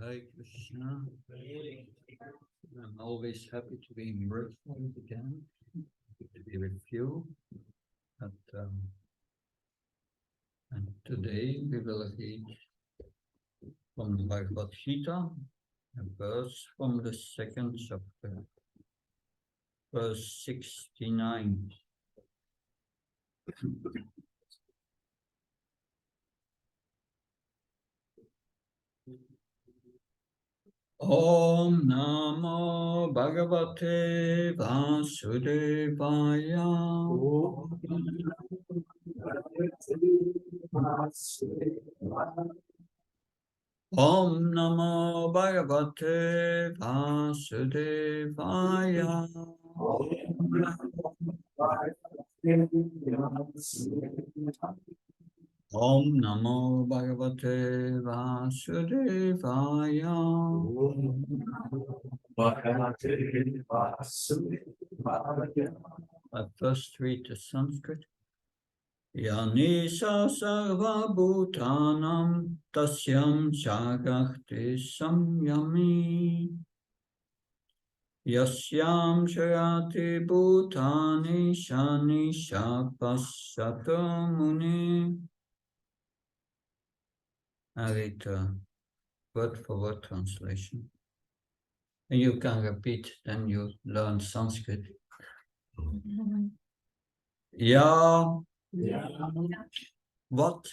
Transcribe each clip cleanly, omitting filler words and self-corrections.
Hare Krishna. I'm always happy to be in Brooklyn again, to be with you. And today we will read from the Bhagavad Gita, a verse from the second chapter, verse 69. Om Namo Bhagavate Vasudevaya. Om Namo Bhagavate Vasudevaya. Om Namo Bhagavate Vasudevaya. I first read the Sanskrit. Yanisha sarva bhutanam tasyam jagakti samyami. Yasyam sharati bhutani shani shapasyato muni. I read word for word translation. And you can repeat, then you learn Sanskrit. Ya. What?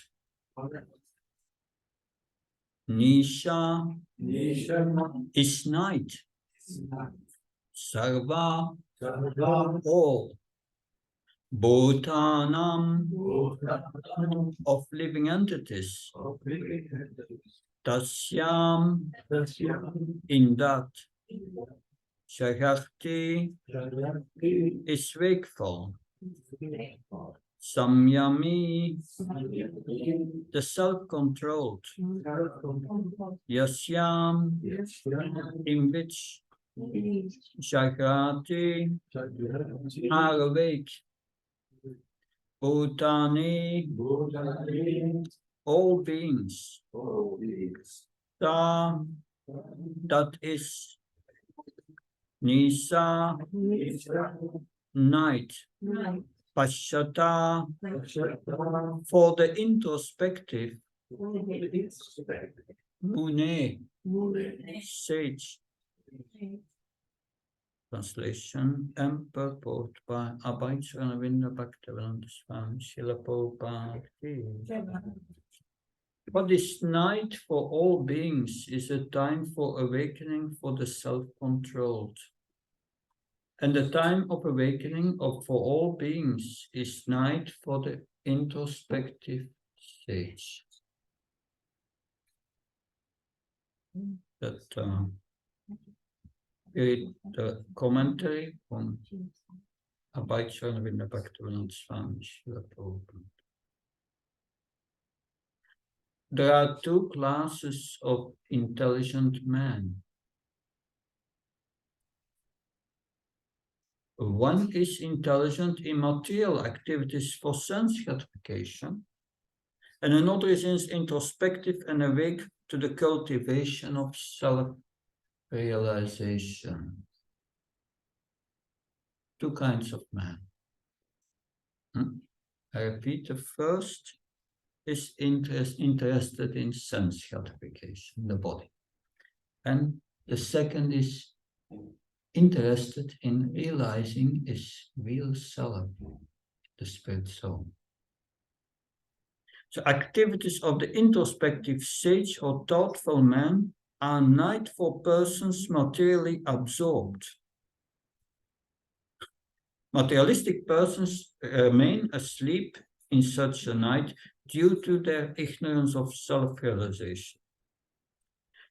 Nisha is night. Sarva, all. Bhutanam, of living entities. Tasyam, in that. Shakti is wakeful. Samyami, the self-controlled. Yasyam, in which. Jagrati, are awake. Bhutani, all beings. Ta, that is. Nisa, night. Pashyata, for the introspective. Mune, sage. Translation and purport by Abhayacharya Bhaktivedanta Swami Srila Prabhupada. But this night for all beings is a time for awakening for the self-controlled. And the time of awakening for all beings is night for the introspective sage. That read the commentary from Abhayacharya Bhaktivedanta Swami Srila Prabhupada. There are two classes of intelligent men. One is intelligent in material activities for sense gratification, and another is introspective and awake to the cultivation of self-realization. Two kinds of men. I repeat, the first is interested in sense gratification, the body. And the second is interested in realizing his real self, the spirit soul. So activities of the introspective sage or thoughtful man are night for persons materially absorbed. Materialistic persons remain asleep in such a night due to their ignorance of self-realization.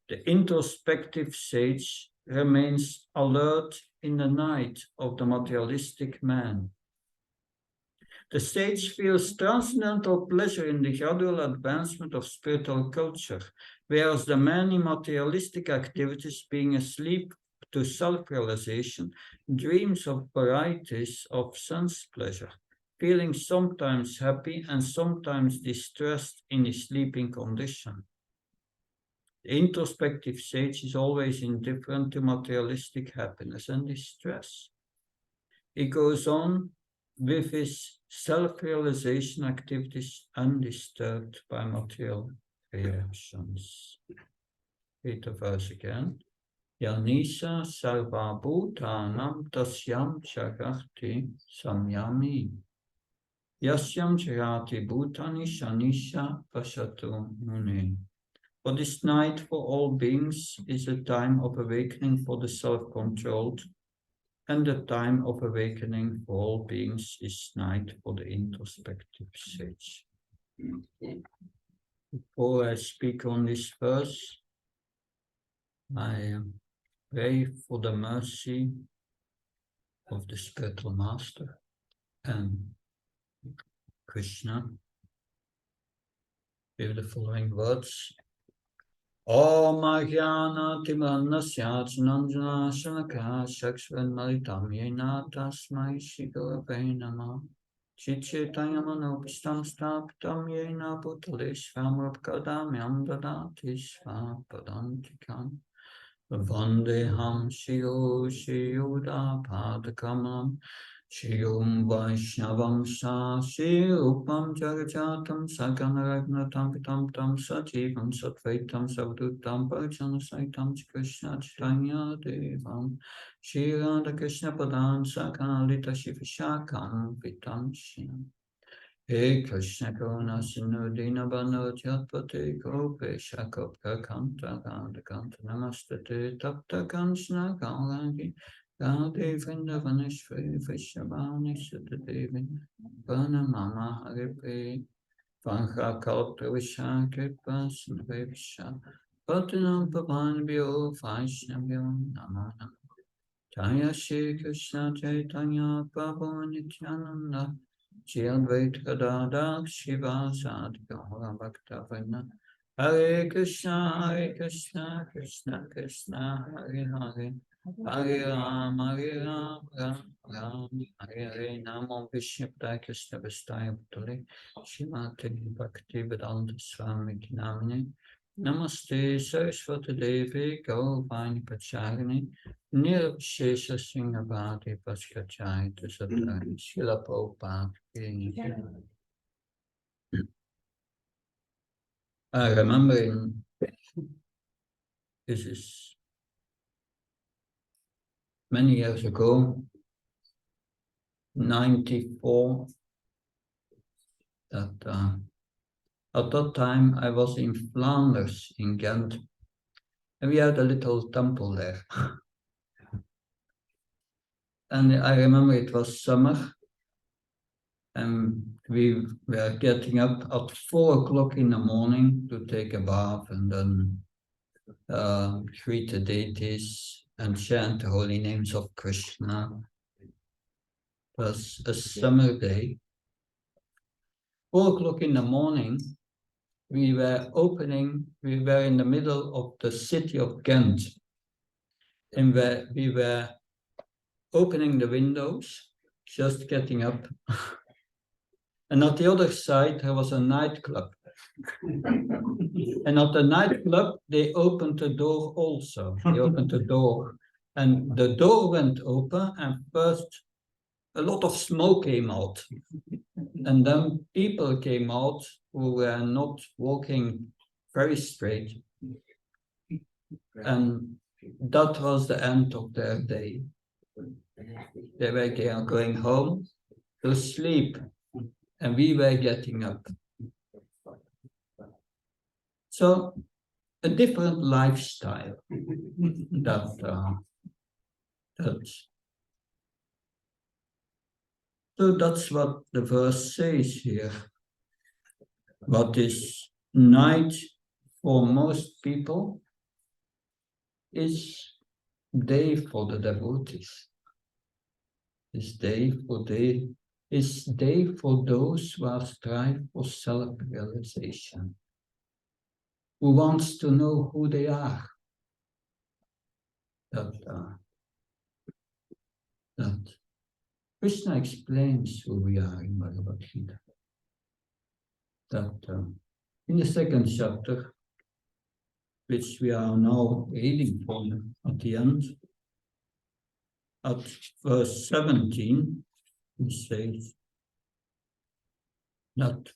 The introspective sage remains alert in the night of the materialistic man. The sage feels transcendental pleasure in the gradual advancement of spiritual culture, whereas the man in materialistic activities, being asleep to self-realization, dreams of varieties of sense pleasure, feeling sometimes happy and sometimes distressed in his sleeping condition. The introspective sage is always indifferent to materialistic happiness and distress. He goes on with his self-realization activities undisturbed by material reactions. Read the verse again. Yanisa sarva bhutanam tasyam charati samyami. Yasyam charati bhutani shanisha pasatu muni. For this night for all beings is a time of awakening for the self-controlled, and the time of awakening for all beings is night for the introspective sage. Before I speak on this verse, I pray for the mercy of the spiritual master and Krishna with the following words. Om Ajnana Timanasya Nanjana Shanaka Shakshvan Malitam Yena Tasmai Shigurave Namah Chitchetayamanopistam Stapitam Yena Bhutale Kadamyam Dadati Svapadantikam Vandeham Shiyo Shiyuda Padakalam Shiyum Vaishnavam Sa Shiyupam Jagajatam Saganaragnatam Pitam Tam Sajivam Satvaitam Savdutam Parjana Saitam Krishna Chaitanya Devam Shri Radha Krishna Padan Sakalita Shivashakam Pitam Shinam He Krishna Karuna Sindhu Dinabano Jatpate Gopesha Kopka Kanta Ganda Kanta Namastate Tapta Kanchna Kaurangi Gade Vrindavaneshwari Vishabhani Sutadevi Pranamama Haripe Vancha Kalpa Vishakripa Sindhavesha Patanam Pavanbhyo Vaishnavyo Namana Jaya Shri Krishna Chaitanya Prabhu Nityananda Shri Advaita Gadadhar Shivasadi Gaura Bhaktavana Hare Krishna, Krishna Krishna, Hare Hare, Hare Ram, Ram Ram, Hare Hare. Namo Vishnupada Krishna Vastaya Bhutale, Shrimati Bhakti Vedanta Swami Namini. Namaste Saraswati Devi Gauravani Pacharini Nirvishesha Singhavati Paskachayita Sadhari Srila Prabhupada. I remember this is many years ago, 94, that at that time I was in Flanders, in Ghent, and we had a little temple there. And I remember it was summer, and we were getting up at 4 o'clock in the morning to take a bath and then greet the deities and chant the holy names of Krishna. It was a summer day. 4 o'clock in the morning, we were in the middle of the city of Ghent, and we were opening the windows, just getting up. And at the other side, there was a nightclub. And at the nightclub, they opened the door also. They opened the door, and the door went open, and first a lot of smoke came out. And then people came out who were not walking very straight. And that was the end of their day. They were going home to sleep, and we were getting up. So a different lifestyle. So that's what the verse says here. What is night for most people is day for the devotees. Is day for those who are striving for self-realization, who wants to know who they are. That Krishna explains who we are in Bhagavad Gita. That in the second chapter, which we are now reading from at the end, at verse 17, he says that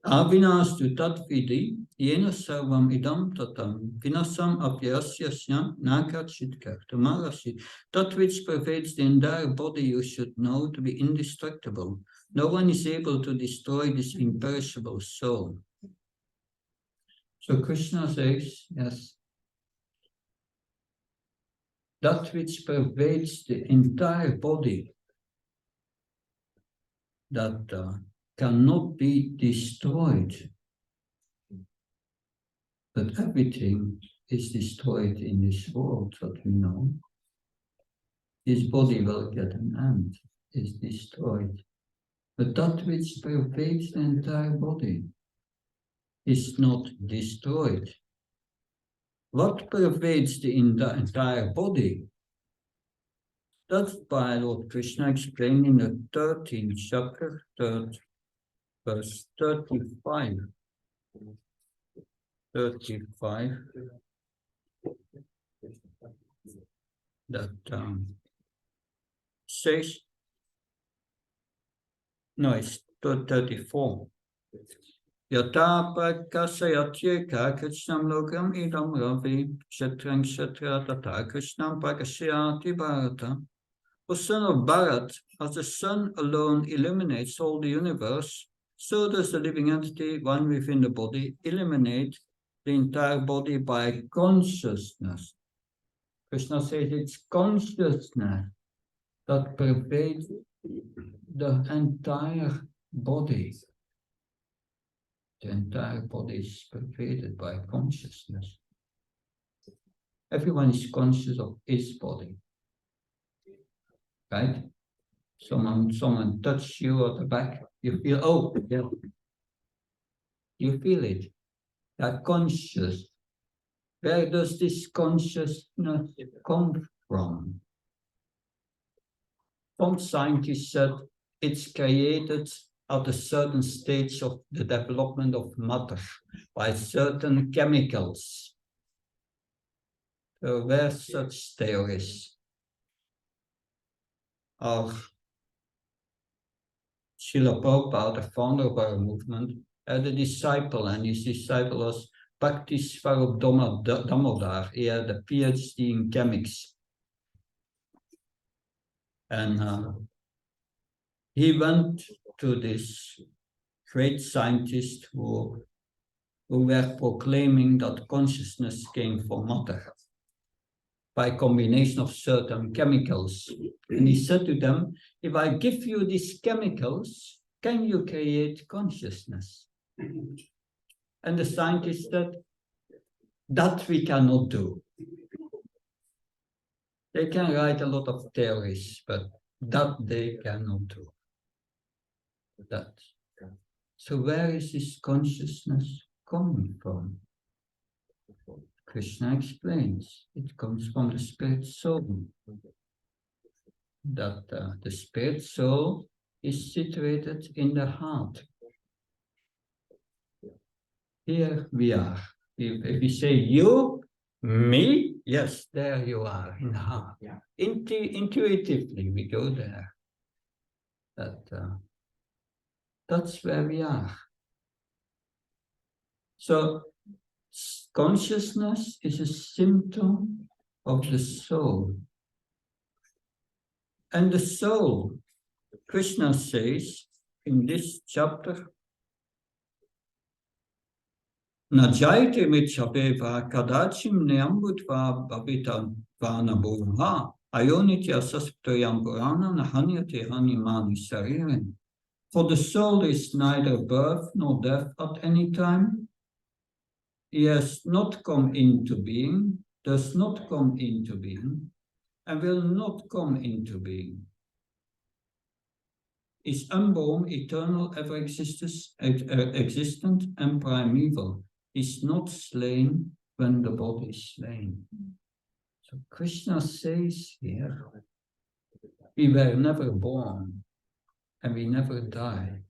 Avinastu tat vidi, yena sarvam idam tatam, vinasam apyasyasya nakachit kartamarashi. That which pervades the entire body you should know to be indestructible. No one is able to destroy this imperishable soul. So Krishna says, yes, that which pervades the entire body, that cannot be destroyed. But everything is destroyed in this world that we know. This body will get an end, is destroyed. But that which pervades the entire body is not destroyed. What pervades the entire body? That's by Lord Krishna explained in the 13th chapter, verse 35. 35. That says, no, it's 34. Yata prakasayatye krishnam lokam idam ravi kshatrang ksatra tata krishnam prakasyati bharata. O son of Bharat, as the sun alone illuminates all the universe, so does the living entity, one within the body, illuminate the entire body by consciousness. Krishna says it's consciousness that pervades the entire body. The entire body is pervaded by consciousness. Everyone is conscious of his body. Right? Someone touch you at the back, you feel, oh, yeah. You feel it. You're conscious. Where does this consciousness come from? Some scientists said it's created at a certain stage of the development of matter by certain chemicals. There were such theories. Of Srila Prabhupada, the founder of our movement, had a disciple, and his disciple was Bhakti Swarup Damodar. He had a PhD in chemics. And he went to this great scientist who were proclaiming that consciousness came from matter by combination of certain chemicals. And he said to them, if I give you these chemicals, can you create consciousness? And the scientist said, that we cannot do. They can write a lot of theories, but that they cannot do. That. So where is this consciousness coming from? Krishna explains, it comes from the spirit soul. That the spirit soul is situated in the heart. Here we are. If we say you, me, yes, there you are in the heart. Yeah. Intuitively we go there. That's where we are. So consciousness is a symptom of the soul. And the soul, Krishna says in this chapter, Najayate mitchabeva kadachim neambutva babita vana bhuva ayonitya sasptoyam purana nahanyate hanimani sariren. For the soul is neither birth nor death at any time. He has not come into being, does not come into being, and will not come into being. Is unborn, eternal, ever existent, and primeval. Is not slain when the body is slain. So Krishna says here, we were never born and we never die.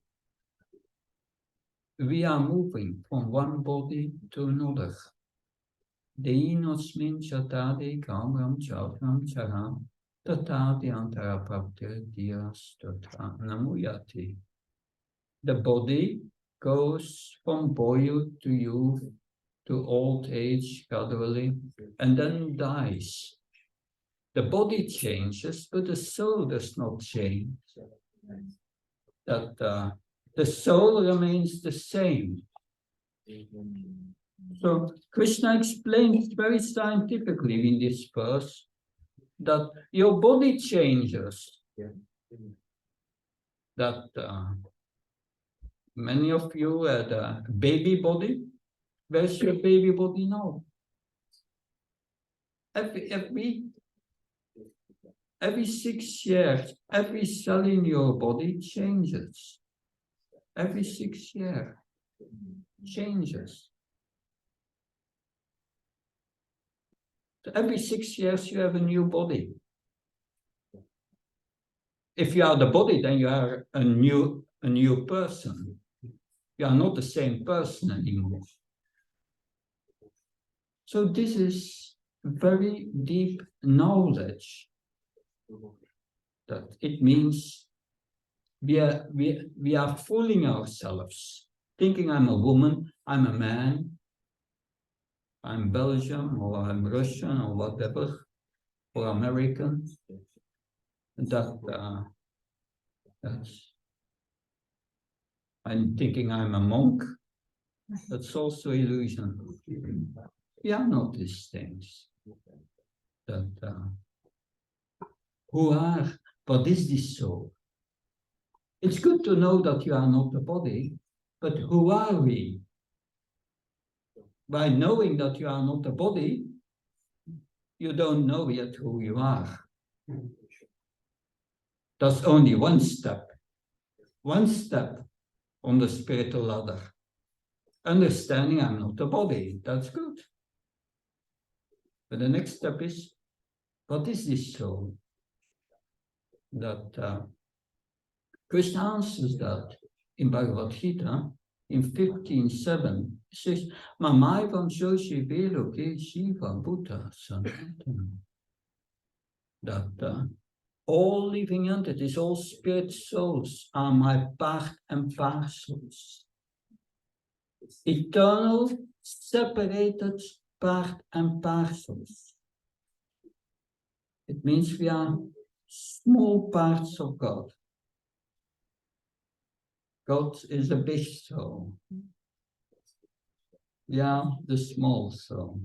We are moving from one body to another. Deinosmin chatadi kamram chalram charam tatati antarapaptir dias tatra namuyati. The body goes from boyhood to youth to old age gradually and then dies. The body changes, but the soul does not change. That the soul remains the same. So Krishna explains very scientifically in this verse that your body changes. That many of you had a baby body. Where's your baby body now? Every 6 years, every cell in your body changes. Every 6 years changes. So every 6 years you have a new body. If you are the body, then you are a new person. You are not the same person anymore. So this is very deep knowledge. That it means we are fooling ourselves, thinking I'm a woman, I'm a man, I'm Belgian or I'm Russian or whatever, or American. That's I'm thinking I'm a monk. That's also illusion. We are not these things. What is this soul? It's good to know that you are not the body, but who are we? By knowing that you are not the body, you don't know yet who you are. That's only one step on the spiritual ladder. Understanding I'm not the body, that's good. But the next step is, what is this soul? That Krishna answers that in Bhagavad Gita in 15:7. He says, Mamaivam Shoshi Veloke Shiva Buddha Sanatana. That all living entities, all spirit souls are my part and parcels. Eternal, separated part and parcels. It means we are small parts of God. God is a big soul. We are the small soul.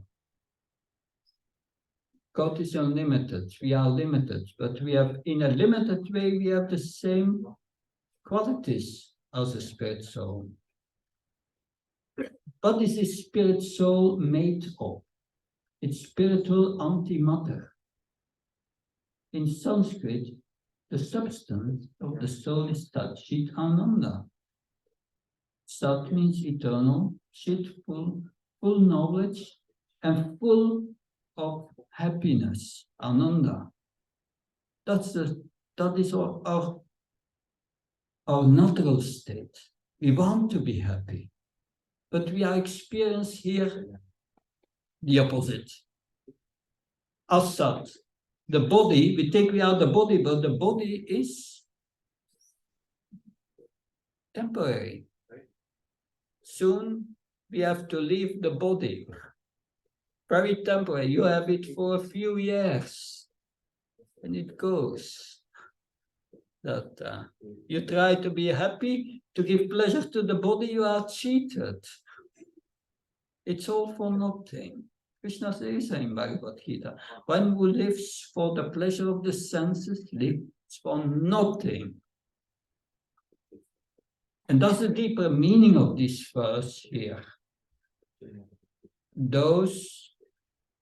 God is unlimited. We are limited, but we have, in a limited way, we have the same qualities as a spirit soul. What is this spirit soul made of? It's spiritual antimatter. In Sanskrit, the substance of the soul is Tat Chit Ananda. Sat means eternal, Chit full knowledge, and full of happiness, Ananda. That is our natural state. We want to be happy, but we are experiencing here the opposite. As such, the body, we think we are the body, but the body is temporary. Soon we have to leave the body. Very temporary. You have it for a few years, and it goes. That you try to be happy, to give pleasure to the body, you are cheated. It's all for nothing. Krishna says in Bhagavad Gita, one who lives for the pleasure of the senses lives for nothing. And that's the deeper meaning of this verse here. Those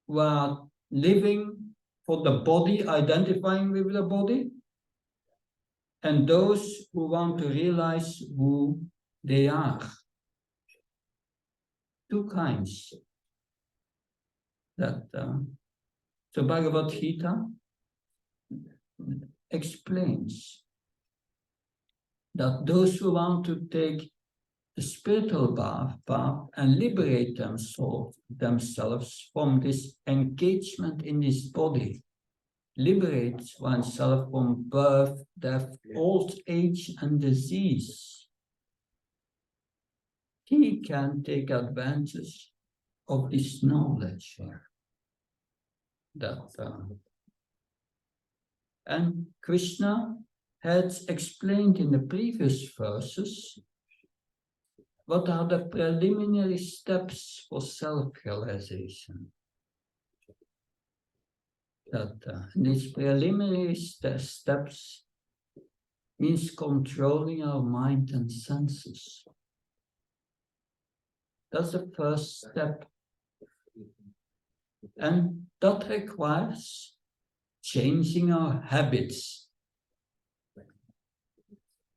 who are living for the body, identifying with the body, and those who want to realize who they are. Two kinds. So Bhagavad Gita explains that those who want to take the spiritual path and liberate themselves from this engagement in this body. Liberate oneself from birth, death, old age, and disease. He can take advantage of this knowledge here. And Krishna had explained in the previous verses what are the preliminary steps for self-realization. These preliminary steps means controlling our mind and senses. That's the first step. And that requires changing our habits.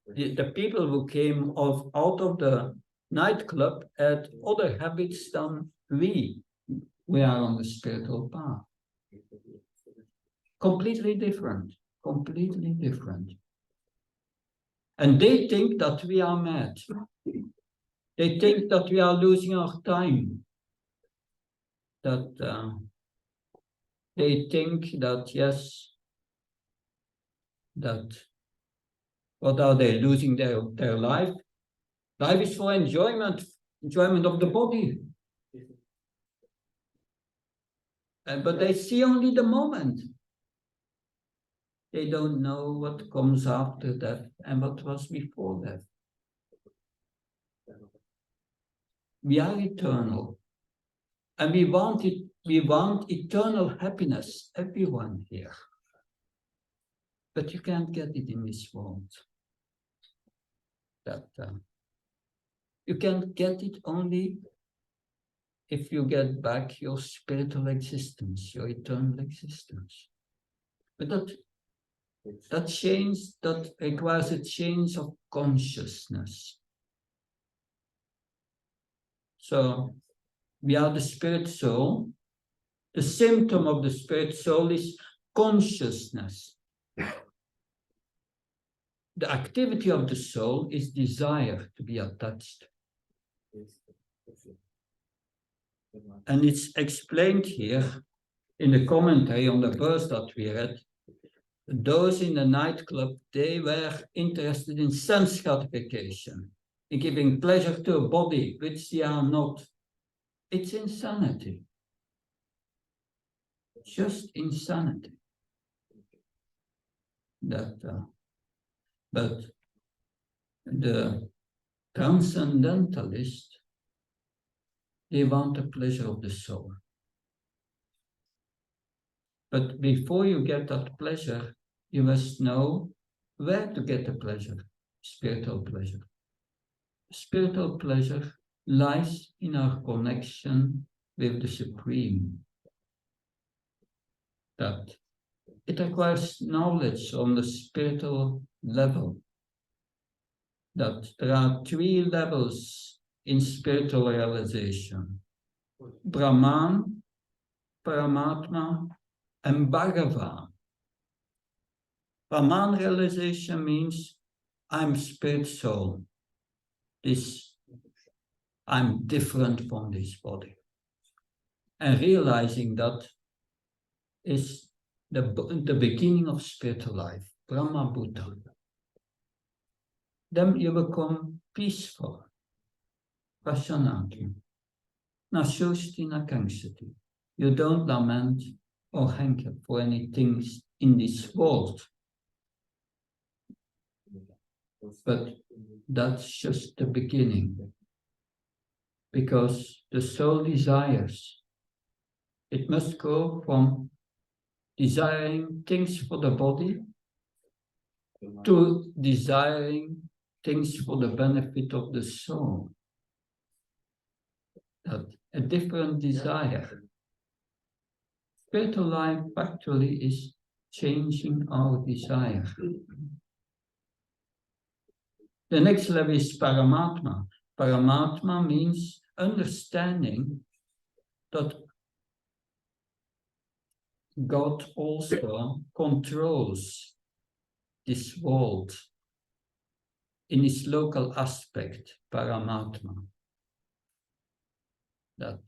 The people who came out of the nightclub had other habits than we. We are on the spiritual path. Completely different. And they think that we are mad. They think that we are losing our time. That they think that, yes, that what are they losing their life? Life is for enjoyment of the body. But they see only the moment. They don't know what comes after death and what was before death. We are eternal. And we want eternal happiness, everyone here. But you can't get it in this world. You can get it only if you get back your spiritual existence, your eternal existence. But that change, that requires a change of consciousness. So we are the spirit soul. The symptom of the spirit soul is consciousness. The activity of the soul is desire to be attached. And it's explained here in the commentary on the verse that we read. Those in the nightclub, they were interested in sense gratification, in giving pleasure to a body, which they are not. It's insanity. Just insanity. But the transcendentalist, they want the pleasure of the soul. But before you get that pleasure, you must know where to get the pleasure, spiritual pleasure. Spiritual pleasure lies in our connection with the Supreme. That it requires knowledge on the spiritual level. That there are 3 levels in spiritual realization. Brahman, Paramatma, and Bhagavan. Brahman realization means I'm spirit soul. I'm different from this body. And realizing that is the beginning of spiritual life, Brahma Buddha. Then you become peaceful, Prashanati, Nasushti Nakangsati. You don't lament or hanker for anything in this world. But that's just the beginning. Because the soul desires. It must go from desiring things for the body to desiring things for the benefit of the soul. That a different desire. Spiritual life actually is changing our desire. The next level is Paramatma. Paramatma means understanding that God also controls this world. in its local aspect, Paramatma. That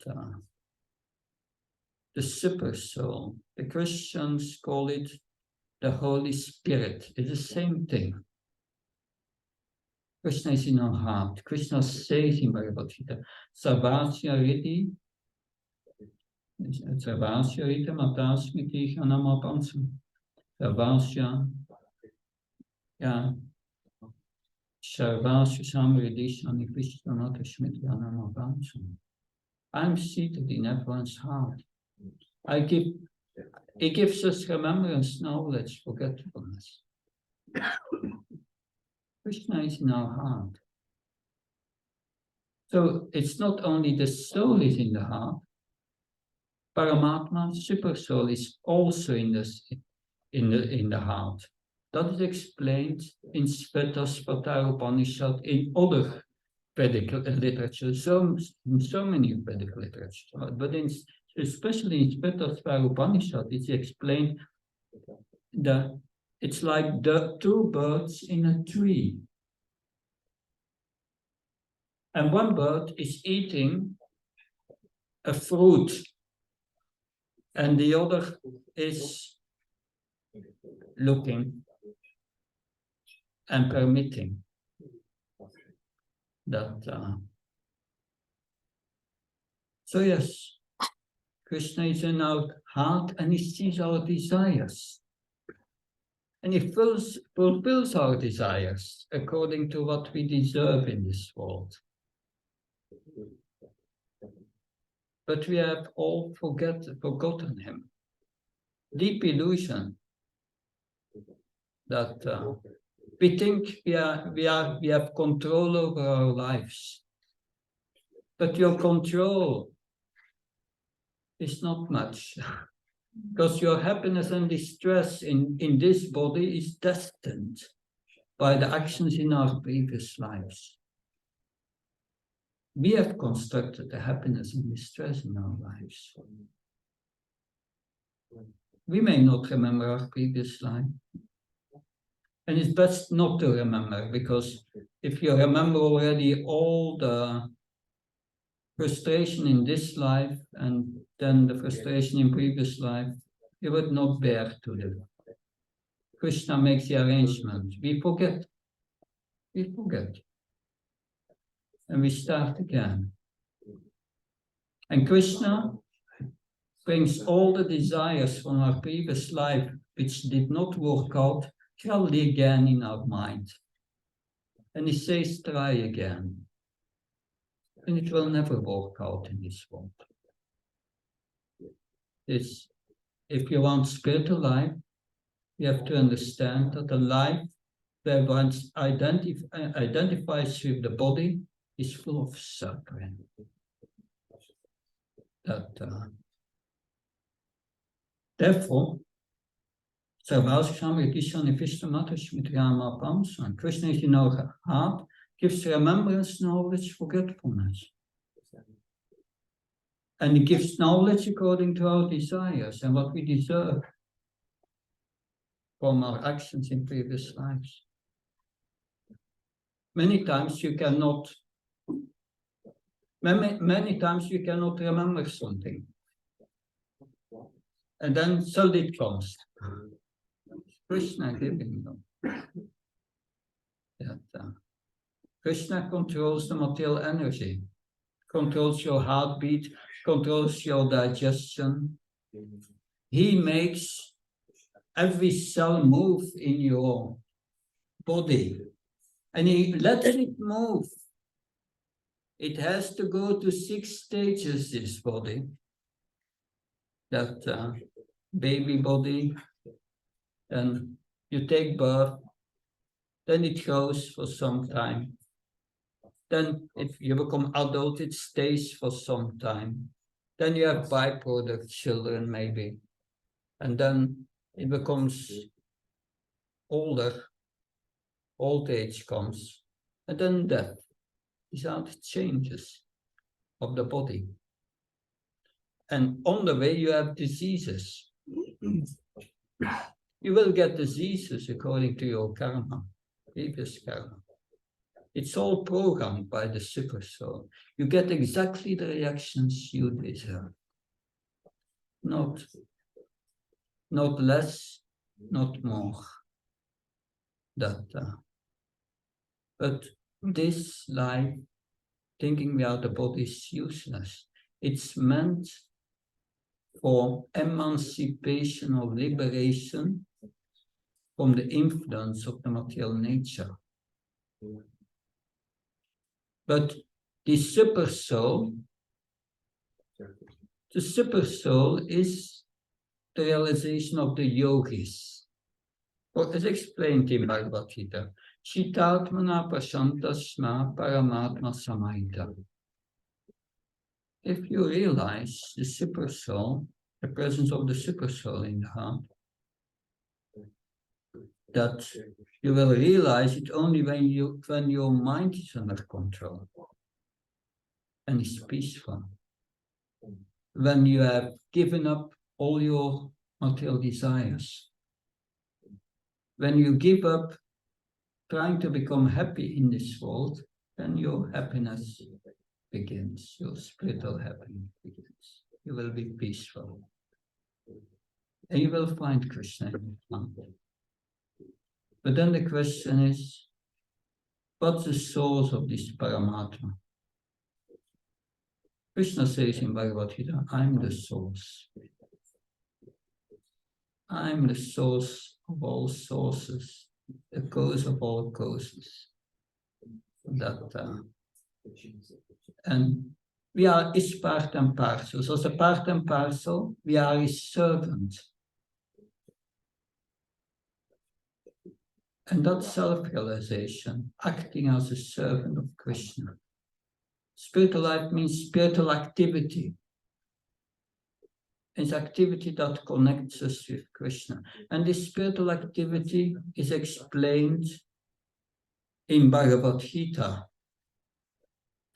the super soul, the Christians call it the Holy Spirit. It's the same thing. Krishna is in our heart. Krishna says in Bhagavad Gita, Sarvasya Riti, Sarvasya Riti Matasmiti Hanamapansam. Sarvasya, yeah, Sarvasya Samridishani Krishna Matashmiti Hanamapansam. I'm seated in everyone's heart. He gives us remembrance, knowledge, forgetfulness. Krishna is in our heart. So it's not only the soul is in the heart, Paramatma, super soul, is also in the heart. That is explained in Svetasvatara Upanishad, in other Vedic literature, so many Vedic literature, but especially in Svetasvatara Upanishad, it's explained that it's like the two birds in a tree. And one bird is eating a fruit, and the other is looking and permitting that. So yes, Krishna is in our heart and he sees our desires. And he fulfills our desires according to what we deserve in this world. But we have all forgotten him. Deep illusion that we think we have control over our lives. But your control is not much. Because your happiness and distress in this body is destined by the actions in our previous lives. We have constructed the happiness and distress in our lives. We may not remember our previous life. And it's best not to remember, because if you remember already all the frustration in this life and then the frustration in previous life, you would not bear to live. Krishna makes the arrangement. We forget. And we start again. And Krishna brings all the desires from our previous life, which did not work out, clearly again in our mind. And he says, try again. And it will never work out in this world. If you want spiritual life, you have to understand that the life where one identifies with the body is full of suffering. Therefore, Krishna is in our heart, gives remembrance, knowledge, forgetfulness. And he gives knowledge according to our desires and what we deserve from our actions in previous lives. Many times you cannot remember something. And then suddenly it comes. Krishna giving them. Krishna controls the material energy, controls your heartbeat, controls your digestion. He makes every cell move in your body. And he lets it move. It has to go to 6 stages, this body. That baby body, and you take birth, then it grows for some time. Then if you become adult, it stays for some time. Then you have byproduct children maybe. And then it becomes older, old age comes. And then death. These are the changes of the body. And on the way you have diseases. You will get diseases according to your karma, previous karma. It's all programmed by the super soul. You get exactly the reactions you deserve. Not less, not more. But this life, thinking we are the body, is useless. It's meant for emancipation or liberation from the influence of the material nature. But the super soul is the realization of the yogis. What is explained in Bhagavad Gita. Chitatmana pashantasma paramatma samahita. If you realize the super soul, the presence of the super soul in the heart, that you will realize it only when your mind is under control and is peaceful. When you have given up all your material desires. When you give up trying to become happy in this world, then your happiness begins, your spiritual happiness begins. You will be peaceful. And you will find Krishna in your heart. But then the question is, what's the source of this Paramatma? Krishna says in Bhagavad Gita, I'm the source. I'm the source of all sources, the cause of all causes. And we are his part and parcel. So as a part and parcel, we are his servant. And that's self-realization, acting as a servant of Krishna. Spiritual life means spiritual activity. It's activity that connects us with Krishna. And this spiritual activity is explained in Bhagavad Gita.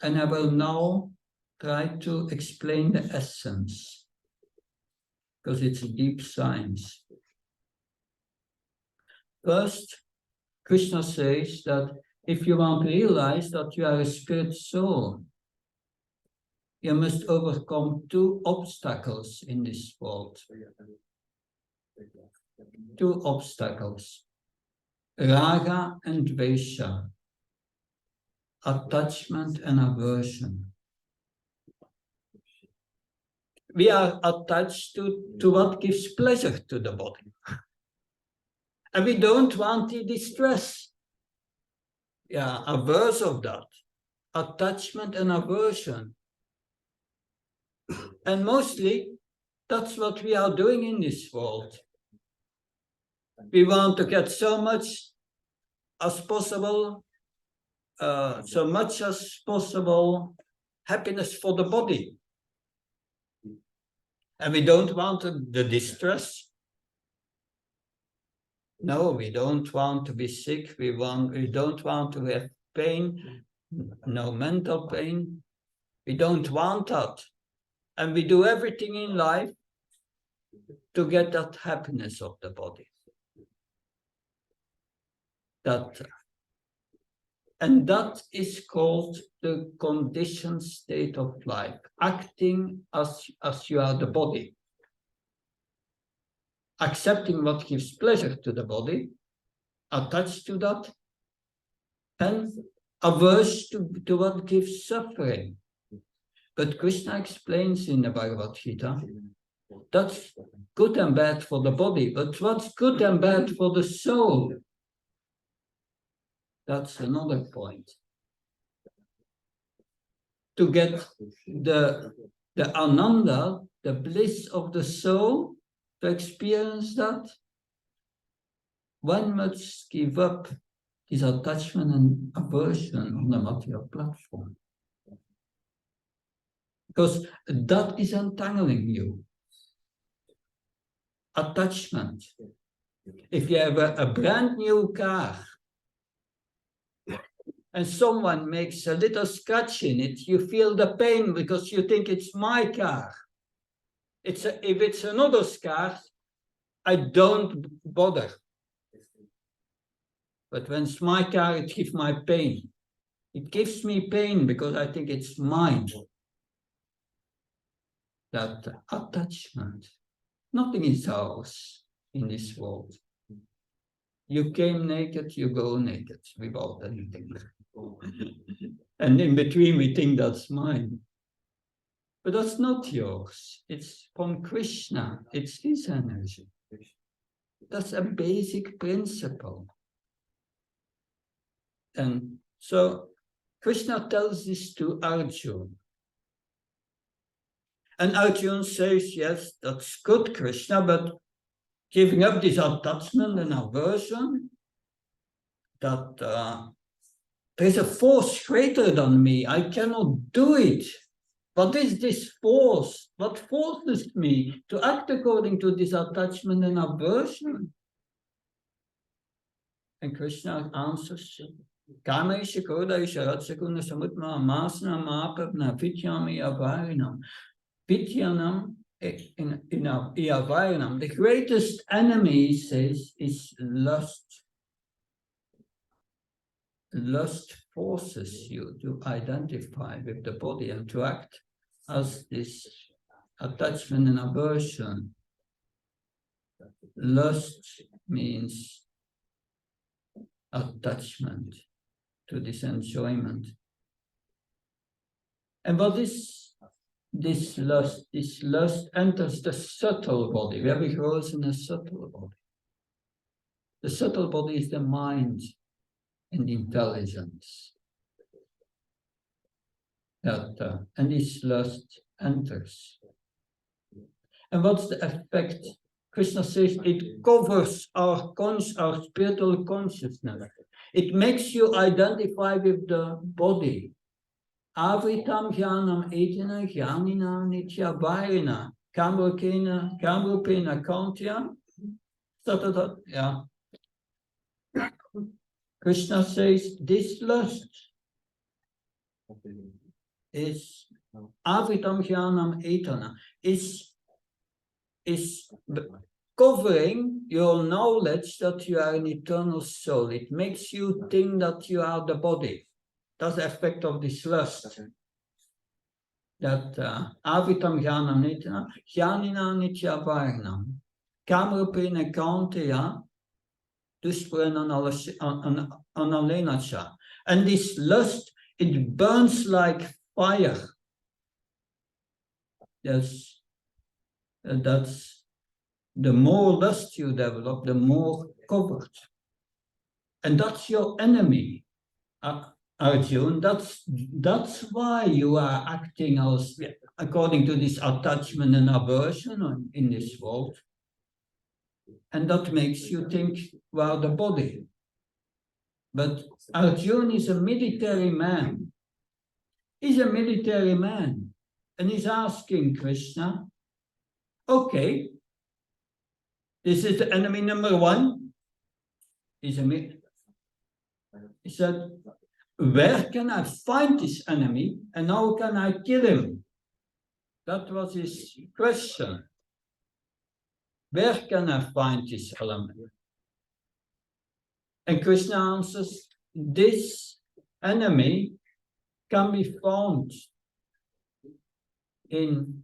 And I will now try to explain the essence, because it's a deep science. First, Krishna says that if you want to realize that you are a spirit soul, you must overcome two obstacles in this world. Two obstacles. Raga and Dvesha. Attachment and aversion. We are attached to what gives pleasure to the body. And we don't want the distress. Yeah, averse of that. Attachment and aversion. And mostly, that's what we are doing in this world. We want to get so much as possible, happiness for the body. And we don't want the distress. No, we don't want to be sick. We don't want to have pain, no mental pain. We don't want that. And we do everything in life to get that happiness of the body. And that is called the conditioned state of life, acting as you are the body. Accepting what gives pleasure to the body, attached to that, and averse to what gives suffering. But Krishna explains in the Bhagavad Gita, that's good and bad for the body, but what's good and bad for the soul? That's another point. To get the ananda, the bliss of the soul, to experience that, one must give up his attachment and aversion on the material platform. Because that is entangling you. Attachment. If you have a brand new car and someone makes a little scratch in it, you feel the pain because you think it's my car. If it's another's car, I don't bother. But when it's my car, it gives my pain. It gives me pain because I think it's mine. That attachment. Nothing is ours in this world. You came naked, you go naked without anything. And in between, we think that's mine. But that's not yours. It's from Krishna. It's his energy. That's a basic principle. And so Krishna tells this to Arjuna. And Arjuna says, yes, that's good, Krishna, but giving up this attachment and aversion, that there's a force greater than me. I cannot do it. What is this force? What forces me to act according to this attachment and aversion? And Krishna answers, Kamaisha Kodaisha Ratsakuna Samutma Masna Mapavna Vityami Avarinam. Vidyanam in Avarinam. The greatest enemy, he says, is lust. Lust forces you to identify with the body and to act as this attachment and aversion. Lust means attachment to this enjoyment. And what is this lust? This lust enters the subtle body, where it grows in a subtle body. The subtle body is the mind and intelligence. And this lust enters. And what's the effect? Krishna says it covers our spiritual consciousness. It makes you identify with the body. Avritam jnanam etina jnanina nitya vairina kamrupena kauntya. Yeah. Krishna says this lust is Avitam Jnanam Etana, is covering your knowledge that you are an eternal soul. It makes you think that you are the body. That's the effect of this lust. That Avitam Jnanam Etana, Jnanina Nitya Varnam, Kamrupena Kaunteya, and this lust, it burns like fire. Yes, that's the more lust you develop, the more covered. And that's your enemy, Arjuna. That's why you are acting as according to this attachment and aversion in this world. And that makes you think, well, the body. But Arjuna is a military man. He's a military man. And he's asking Krishna, okay, this is the enemy number one. He said, where can I find this enemy and how can I kill him? That was his question. Where can I find this element? And Krishna answers, this enemy can be found in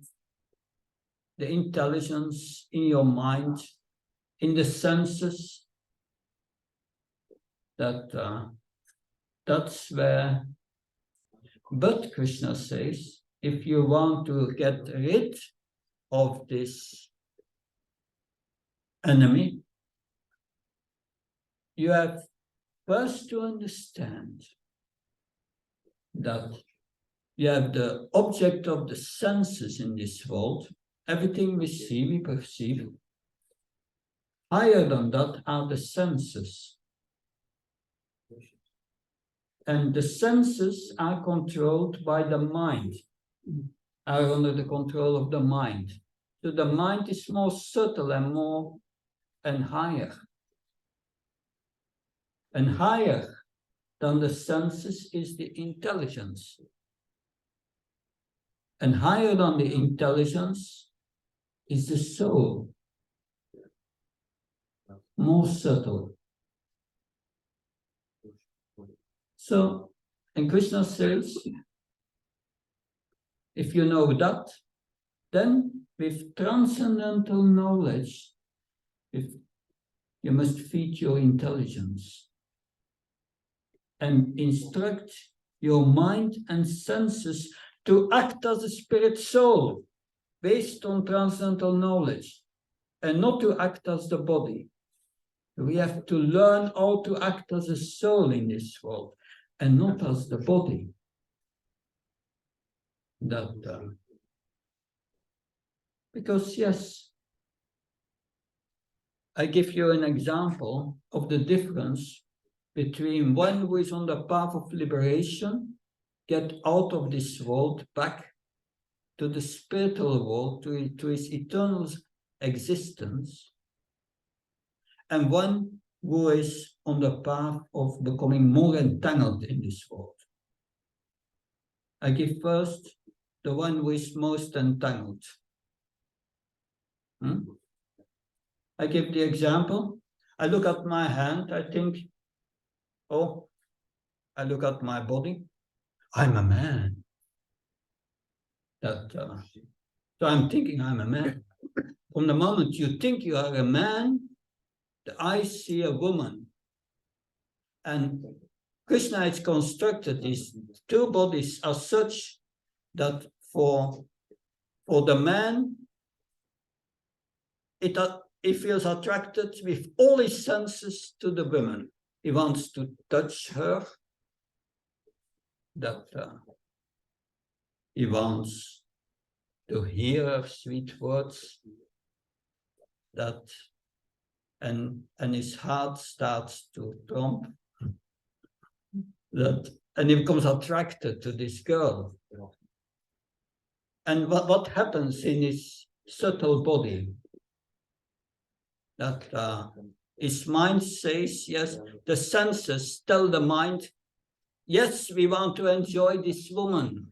the intelligence, in your mind, in the senses. That's where. But Krishna says, if you want to get rid of this enemy, you have first to understand that you have the object of the senses in this world. Everything we see, we perceive. Higher than that are the senses. And the senses are controlled by the mind, are under the control of the mind. So the mind is more subtle and higher. And higher than the senses is the intelligence. And higher than the intelligence is the soul. More subtle. So And Krishna says, if you know that, then with transcendental knowledge, you must feed your intelligence and instruct your mind and senses to act as a spirit soul based on transcendental knowledge and not to act as the body. We have to learn how to act as a soul in this world and not as the body. Because yes, I give you an example of the difference between one who is on the path of liberation, get out of this world back to the spiritual world, to his eternal existence, and one who is on the path of becoming more entangled in this world. I give first the one who is most entangled. I give the example. I look at my hand, I think, oh, I look at my body, I'm a man. So I'm thinking I'm a man. From the moment you think you are a man, the eyes see a woman. And Krishna has constructed these two bodies as such that for the man, he feels attracted with all his senses to the woman. He wants to touch her, he wants to hear her sweet words, and his heart starts to thump, and he becomes attracted to this girl. And what happens in his subtle body? That his mind says, yes, the senses tell the mind, yes, we want to enjoy this woman.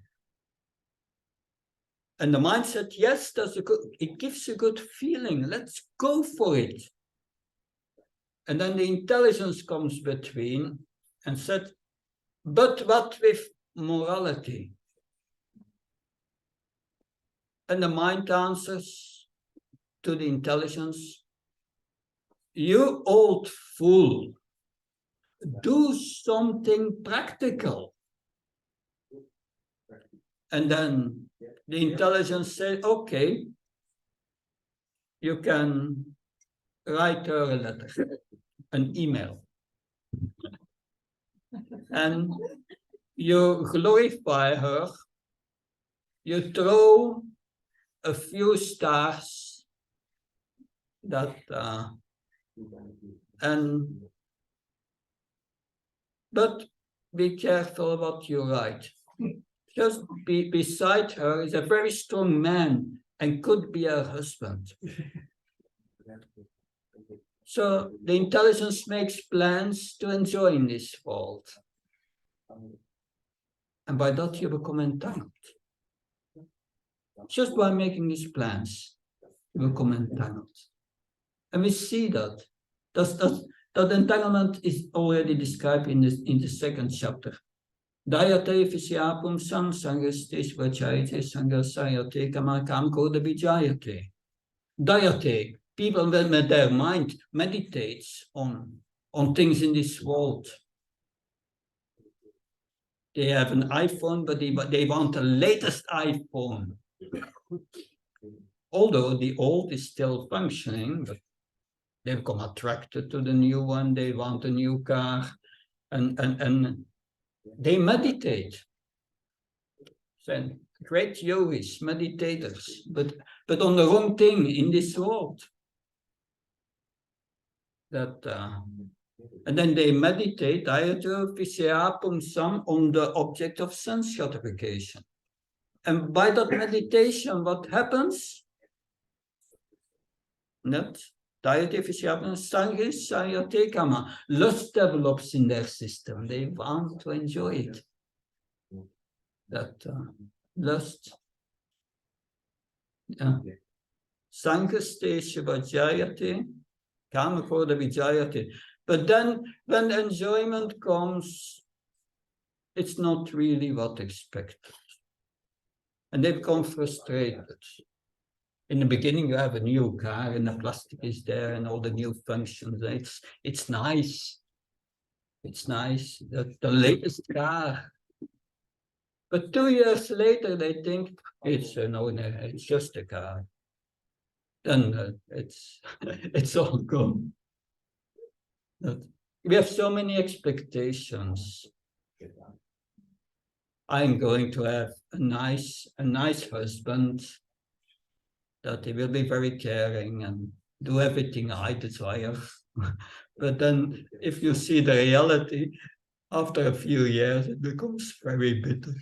And the mind said, yes, it gives a good feeling, let's go for it. And then the intelligence comes between and said, but what with morality? And the mind answers to the intelligence, you old fool, do something practical. And then the intelligence says, okay, you can write her a letter, an email. And you glorify her, you throw a few stars but be careful what you write. Just beside her is a very strong man and could be her husband. So the intelligence makes plans to enjoy in this world. And by that you become entangled. Just by making these plans, you become entangled. And we see that. That entanglement is already described in the second chapter. Dayate visyapum sam sangastis vachayate sangasayate kamakam koda vijayate. Dayate, people when their mind meditates on things in this world. They have an iPhone, but they want the latest iPhone. Although the old is still functioning, but they become attracted to the new one, they want a new car, and they meditate. So great yogis, meditators, but on the wrong thing in this world. And then they meditate on the object of sense gratification. And by that meditation, what happens? Lust develops in their system. They want to enjoy it. Lust. Sankastesha vajayate, kama koda vijayate. But then when enjoyment comes, it's not really what expected. And they become frustrated. In the beginning, you have a new car and the plastic is there and all the new functions. It's nice. It's nice, the latest car. But 2 years later, they think it's no, it's just a car. Then it's all gone. We have so many expectations. I'm going to have a nice husband, that he will be very caring and do everything I desire. But then if you see the reality, after a few years, it becomes very bitter.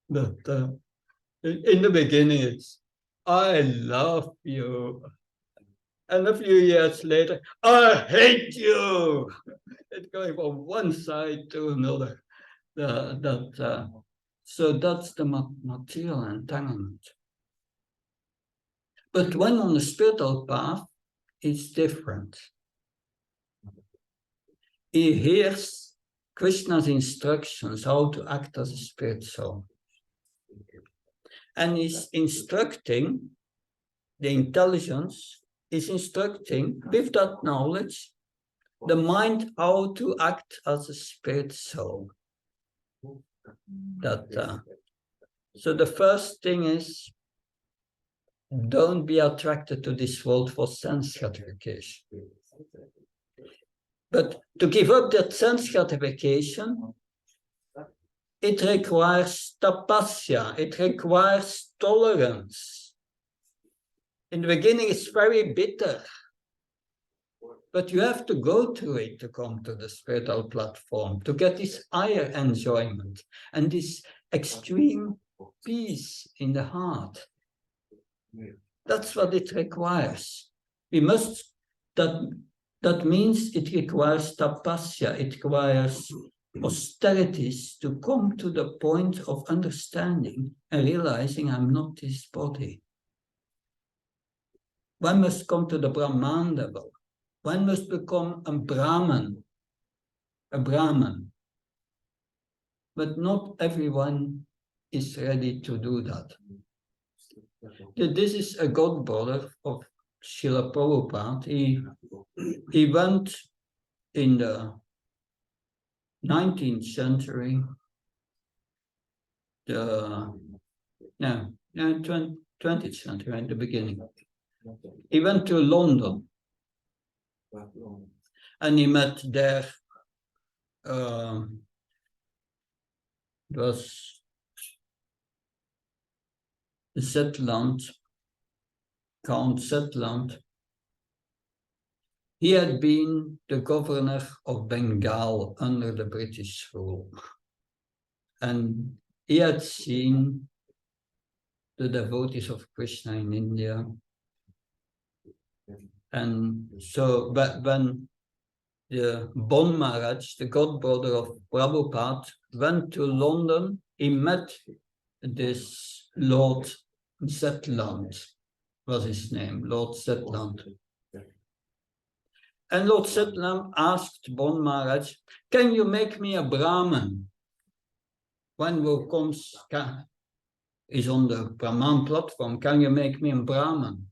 That in the beginning, it's, I love you. And a few years later, I hate you. It's going from one side to another. So that's the material entanglement. But when on the spiritual path, it's different. He hears Krishna's instructions how to act as a spirit soul. And he's instructing, the intelligence is instructing with that knowledge, the mind how to act as a spirit soul. So the first thing is, don't be attracted to this world for sense gratification. But to give up that sense gratification, it requires tapasya, it requires tolerance. In the beginning, it's very bitter. But you have to go through it to come to the spiritual platform, to get this higher enjoyment and this extreme peace in the heart. That's what it requires. We must, that means it requires tapasya, it requires austerities to come to the point of understanding and realizing I'm not this body. One must come to the Brahman level. One must become a Brahman. But not everyone is ready to do that. This is a god brother of Srila Prabhupada. He went in the 19th century, 20th century, in the beginning. He went to London and he met there, was Zetland, Count Zetland. He had been the governor of Bengal under the British rule. And he had seen the devotees of Krishna in India. And so when the Bon Maharaj, the god brother of Prabhupada, went to London, he met this Lord Zetland, was his name, Lord Zetland. And Lord Zetland asked Bon Maharaj, can you make me a Brahman? When who comes, is on the Brahman platform, can you make me a Brahman?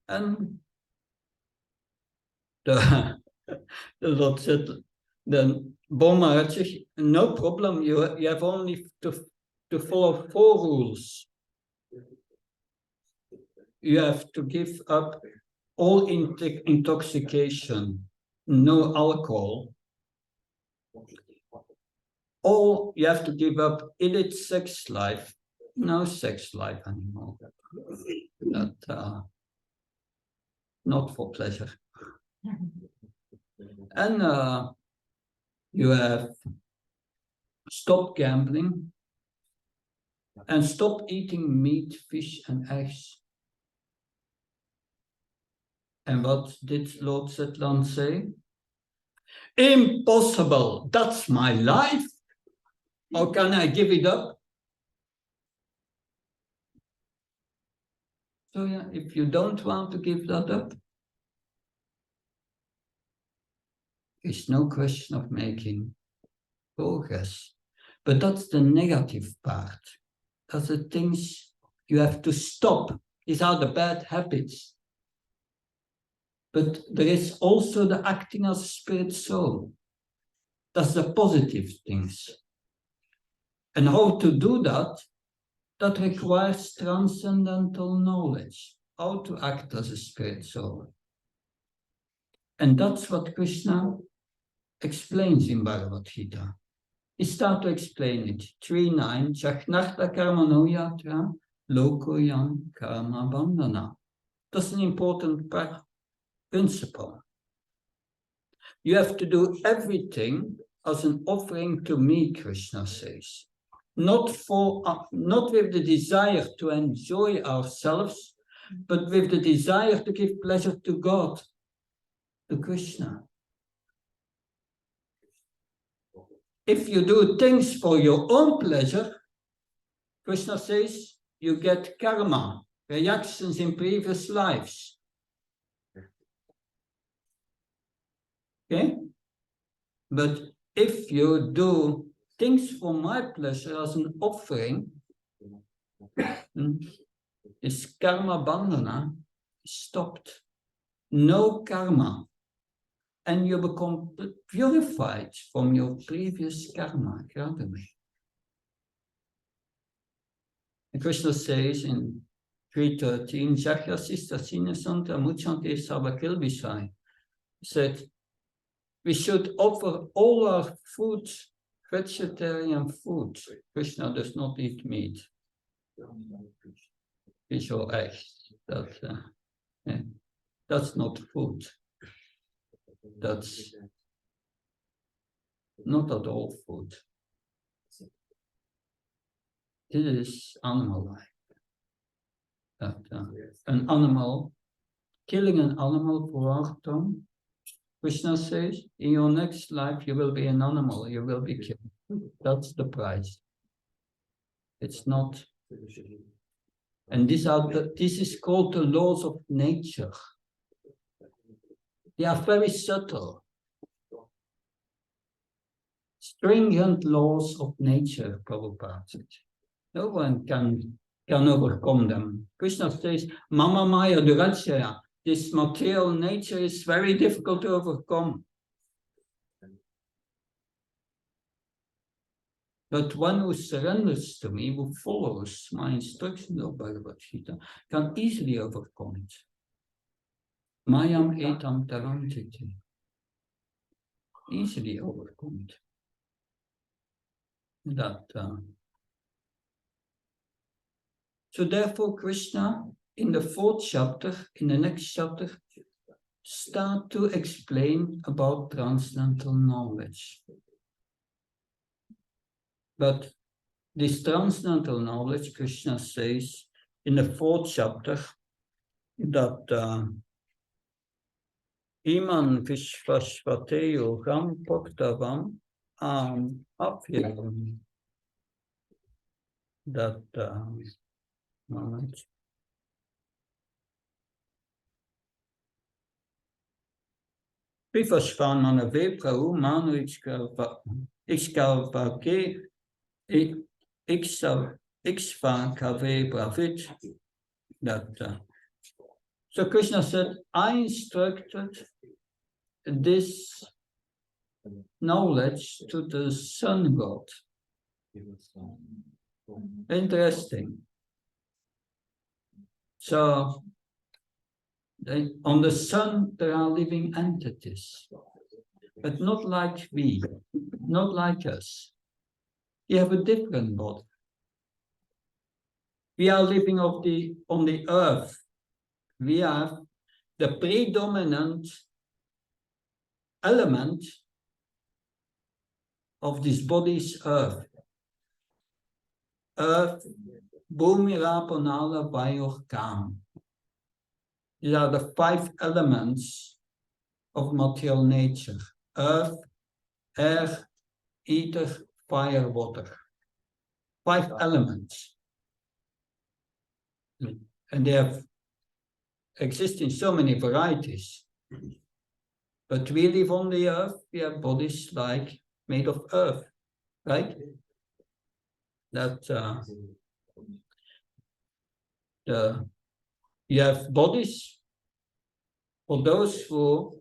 And the Lord said, then Bon Maharaj said, no problem, you have only to follow 4 rules. You have to give up all intoxication, no alcohol. All you have to give up illicit sex life, no sex life anymore. That, not for pleasure. And you have stop gambling and stop eating meat, fish, and eggs. And what did Lord Zetland say? Impossible, that's my life. How can I give it up? So yeah, if you don't want to give that up, it's no question of making progress. But that's the negative part. That's the things you have to stop. These are the bad habits. But there is also the acting as a spirit soul. That's the positive things. And how to do that? That requires transcendental knowledge. How to act as a spirit soul. And that's what Krishna explains in Bhagavad Gita. He starts to explain it. 3.9 Jachnarta karmano yatra lokoyam karma bandhana. That's an important principle. You have to do everything as an offering to me, Krishna says. Not with the desire to enjoy ourselves, but with the desire to give pleasure to God, to Krishna. If you do things for your own pleasure, Krishna says, you get karma, reactions in previous lives. Okay? But if you do things for my pleasure as an offering, this karma bandhana is stopped. No karma. And you become purified from your previous karma gradually. And Krishna says in 3.13, Jahyasista Sinasanta Muchante Savakilvisai, he said, we should offer all our food, vegetarian food. Krishna does not eat meat. Fish or eggs. That's not food. That's not at all food. This is animal life. An animal, killing an animal for Artham, Krishna says, in your next life you will be an animal, you will be killed. That's the price. It's not. And this is called the laws of nature. They are very subtle. Stringent laws of nature, Prabhupada said. No one can overcome them. Krishna says, Mama Maya Durachaya, this material nature is very difficult to overcome. But one who surrenders to me, who follows my instructions of Bhagavad Gita, can easily overcome it. Mayam etam tarantiti. Easily overcome it. So therefore Krishna, in the 4th chapter, in the next chapter, start to explain about transcendental knowledge. But this transcendental knowledge, Krishna says in the 4th chapter, that Iman Vishvashvateyo Ram Bhaktavam Apyam. That moment. Vivasvanana Veprau Manu Iskavake Ikshvakave Bravit. That so Krishna said, I instructed this knowledge to the sun god. Interesting. So on the sun there are living entities, but not like we, not like us. We have a different body. We are living on the earth. We have the predominant element of this body's earth. Earth, Bhumi, Rapanala, Vayur, Kam. These are the 5 elements of material nature. Earth, air, ether, fire, water. 5 elements. And they have exist in so many varieties. But we live on the earth, we have bodies like made of earth. right? That you have bodies for those who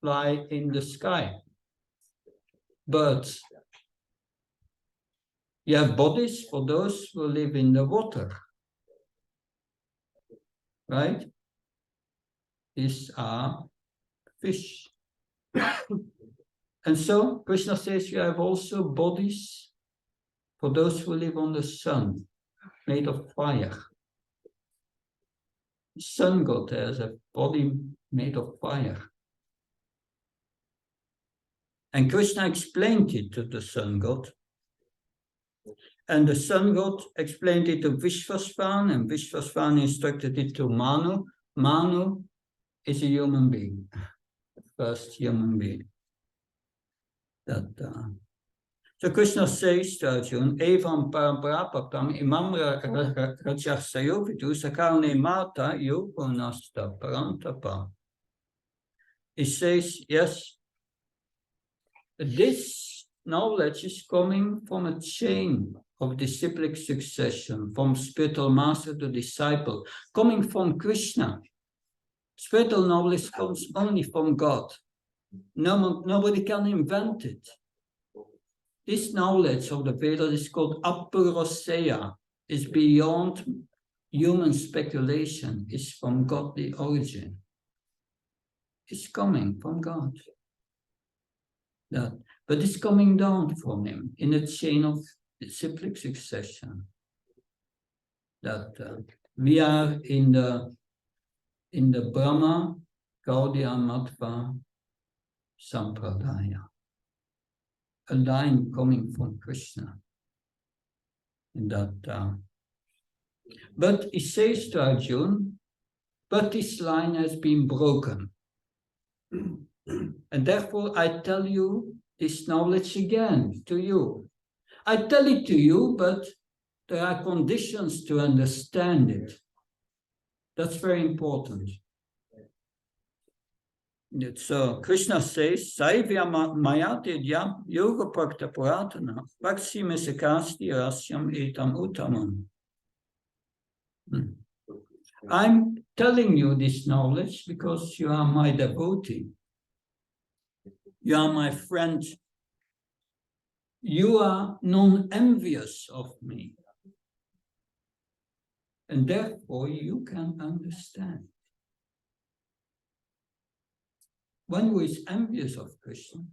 fly in the sky, birds. You have bodies for those who live in the water, right? These are fish. And so Krishna says you have also bodies for those who live on the sun, made of fire. The sun god has a body made of fire. And Krishna explained it to the sun god. And the sun god explained it to Vishvasvan, and Vishvasvan instructed it to Manu. Manu is a human being, the first human being. So Krishna says to Arjuna, Evam paraprapatam imam rajyasayo vidu sakarne mata yogonasta parantapa. He says, yes, this knowledge is coming from a chain of disciplic succession, from spiritual master to disciple, coming from Krishna. Spiritual knowledge comes only from God. Nobody can invent it. This knowledge of the Vedas is called apuraseya, is beyond human speculation, is from godly origin. It's coming from God. But it's coming down from him in a chain of disciplic succession. We are in the Brahma Gaudiya Madhva Sampradaya, a line coming from Krishna. But he says to Arjuna, but this line has been broken. And therefore I tell you this knowledge again to you. I tell it to you, but there are conditions to understand it. That's very important. So Krishna says, Saivya mayatidya yoga prakta puratana vaksime sakasti rasyam etam uttamam. I'm telling you this knowledge because you are my devotee. You are my friend. You are non-envious of me. And therefore you can understand. One who is envious of Krishna,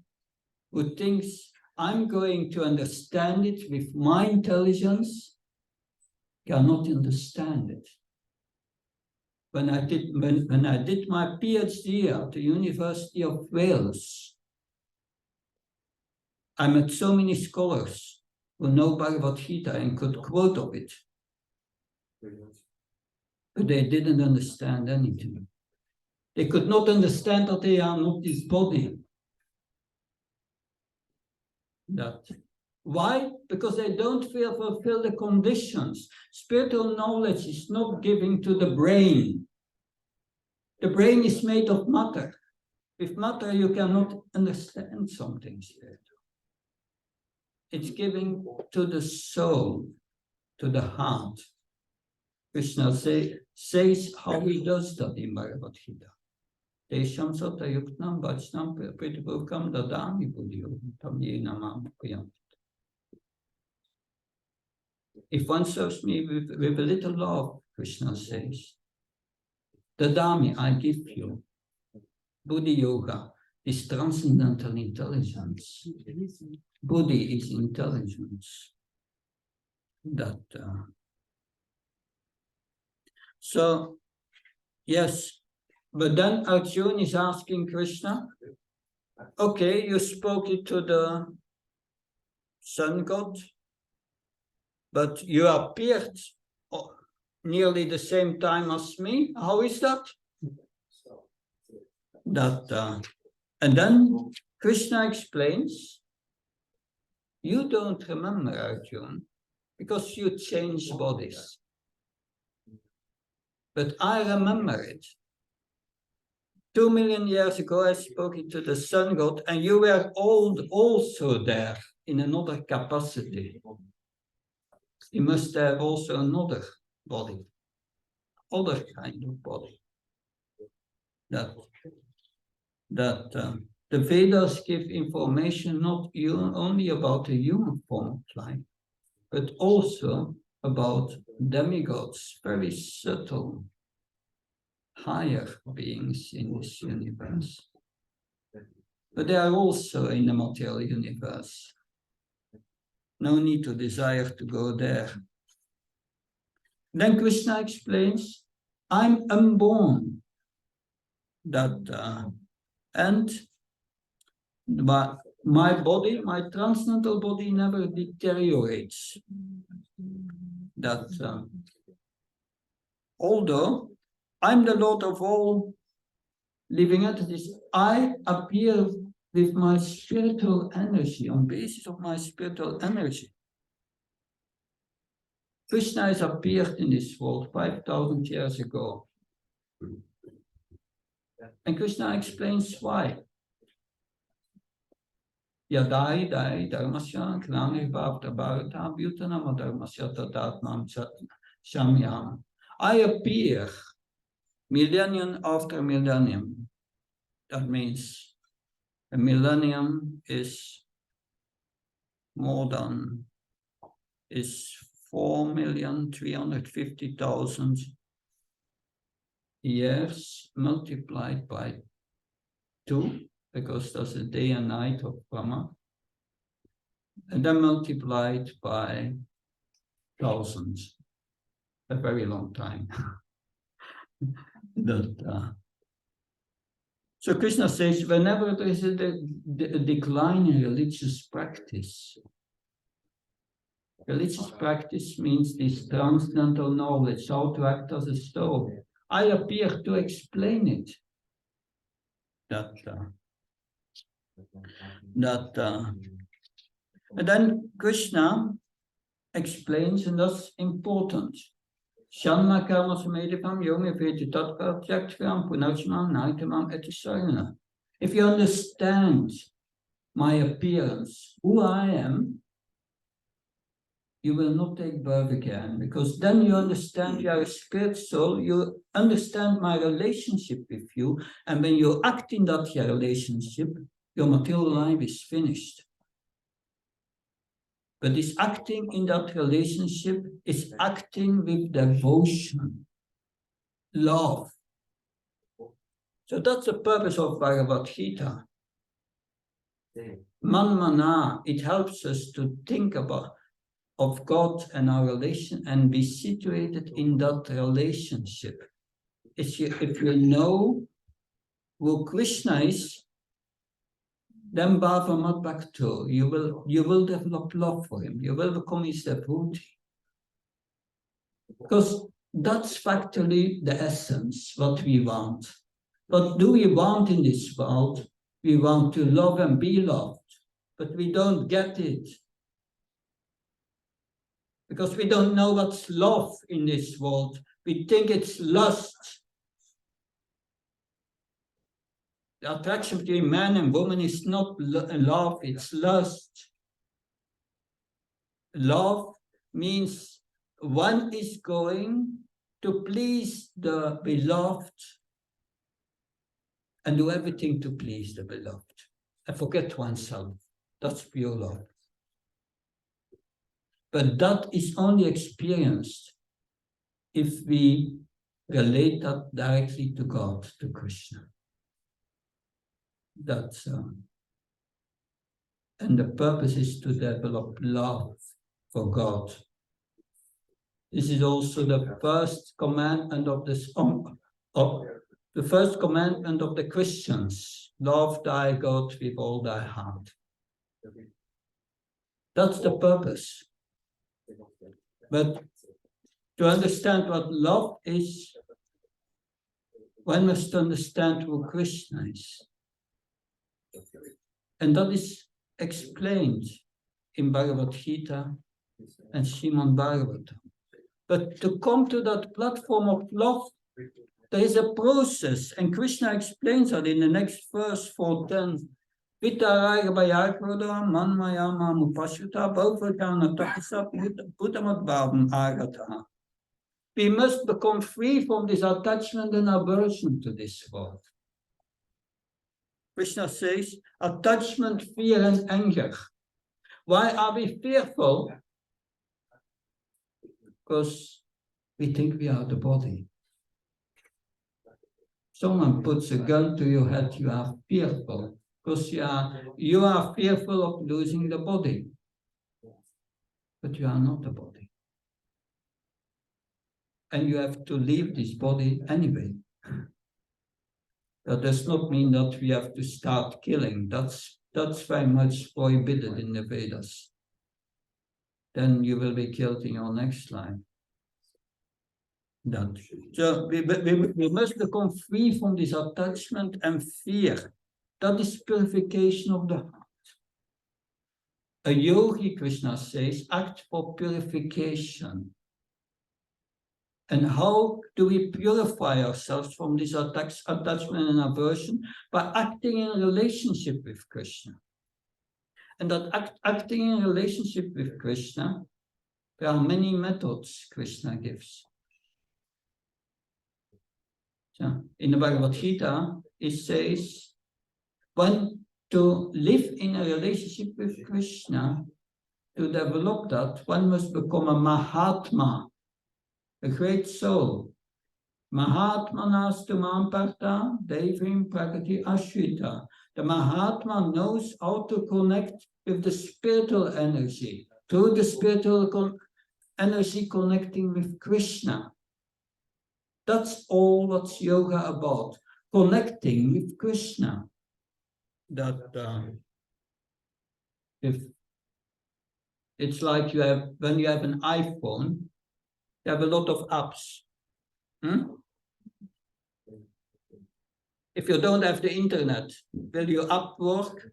who thinks, I'm going to understand it with my intelligence, cannot understand it. When I did my PhD at the University of Wales, I met so many scholars who know Bhagavad Gita and could quote of it. But they didn't understand anything. They could not understand that they are not this body. Why? Because they don't fulfill the conditions. Spiritual knowledge is not given to the brain. The brain is made of matter. With matter, you cannot understand something spiritual. It's given to the soul, to the heart. Krishna says how he does that in Bhagavad Gita. Tesham sata yuktam vachnam pritipurkam dadami buddhyo tam yena mam priyanti. If one serves me with a little love, Krishna says, dadami, I give you. Buddhi yoga is transcendental intelligence. Buddhi is intelligence. So, yes, but then Arjuna is asking Krishna, okay, you spoke it to the sun god, but you appeared nearly the same time as me. How is that? And then Krishna explains, you don't remember, Arjuna, because you change bodies. But I remember it. 2 million years ago, I spoke it to the sun god, and you were old also there. in another capacity. He must have also another body, other kind of body. That the Vedas give information not only about the human form of life, but also about demigods, very subtle, higher beings in this universe. But they are also in the material universe. No need to desire to go there. Then Krishna explains, I'm unborn. And my body, my transcendental body never deteriorates. Although I'm the Lord of all living entities, I appear with my spiritual energy, on basis of my spiritual energy. Krishna has appeared in this world 5,000 years ago. And Krishna explains why. Yadai dai dharmasya klani bhavta bharata bhutanam dharmasya tadatmam shamyam. I appear millennium after millennium. That means a millennium is 4,350,000 years multiplied by 2, because that's a day and night of Brahma, and then multiplied by thousands, a very long time. So Krishna says, whenever there is a decline in religious practice means this transcendental knowledge, how to act as a stove. I appear to explain it. And then Krishna explains, and that's important. Shanma karma samedipam yomi veti tatka tyaktvam punajman naitamam etisarana. If you understand my appearance, who I am, you will not take birth again, because then you understand you are a spirit soul, you understand my relationship with you, and when you act in that relationship, your material life is finished. But this acting in that relationship is acting with devotion, love. So that's the purpose of Bhagavad Gita. Manmana, it helps us to think of God and our relation and be situated in that relationship. If you know who Krishna is, then Bhava Mat Bhakto, you will develop love for him. You will become his devotee. Because that's factually the essence, what we want. What do we want in this world? We want to love and be loved, but we don't get it. Because we don't know what's love in this world. We think it's lust. The attraction between man and woman is not love, it's lust. Love means one is going to please the beloved and do everything to please the beloved and forget oneself. That's pure love. But that is only experienced if we relate that directly to God, to Krishna. And the purpose is to develop love for God. This is also the first commandment of the first commandment of the Christians. Love thy God with all thy heart. That's the purpose. But to understand what love is, one must understand who Krishna is. And that is explained in Bhagavad Gita and Srimad Bhagavatam. But to come to that platform of love, there is a process, and Krishna explains that in the next verse 4:10. Vitaraya Bayakroda, Manmayama Mupashuta, Bovagana Takasa, Buddhamat Bhavam Agata. We must become free from this attachment and aversion to this world. Krishna says, attachment, fear, and anger. Why are we fearful? Because we think we are the body. Someone puts a gun to your head, you are fearful. Because you are fearful of losing the body. But you are not the body. And you have to leave this body anyway. That does not mean that we have to start killing. That's very much prohibited in the Vedas. Then you will be killed in your next life. So we must become free from this attachment and fear. That is purification of the heart. A yogi, Krishna says, act for purification. And how do we purify ourselves from this attachment and aversion? By acting in relationship with Krishna. And that acting in relationship with Krishna, there are many methods Krishna gives. So in the Bhagavad Gita, it says, when to live in a relationship with Krishna, to develop that, one must become a Mahatma, a great soul. Mahatmanas tumam parta devim prakati ashrita. The Mahatma knows how to connect with the spiritual energy, through the spiritual energy connecting with Krishna. That's all what's yoga about, connecting with Krishna. That if it's like when you have an iPhone, you have a lot of apps. If you don't have the internet, will your app work?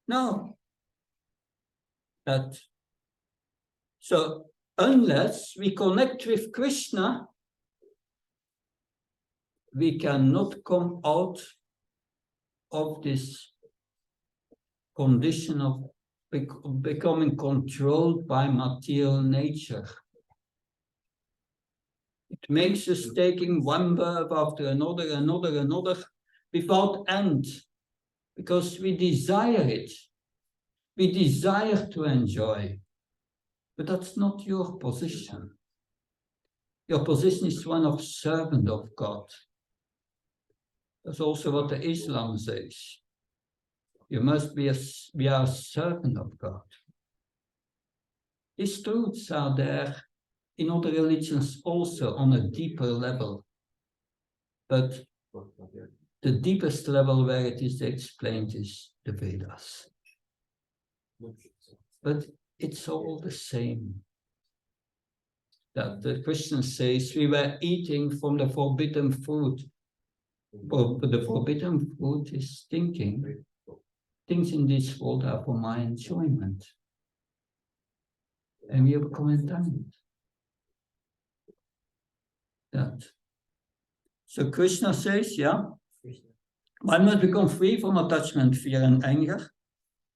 No. So unless we connect with Krishna, we cannot come out of this condition of becoming controlled by material nature. It makes us taking one verb after another, without end, because we desire it. We desire to enjoy, but that's not your position. Your position is one of servant of God. That's also what the Islam says. You must be a servant of God. These truths are there in other religions also on a deeper level. But the deepest level where it is explained is the Vedas. But it's all the same. That the Christian says we were eating from the forbidden fruit. But the forbidden fruit is thinking. Things in this world are for my enjoyment. And we become entangled. That. So Krishna says, one must become free from attachment, fear, and anger,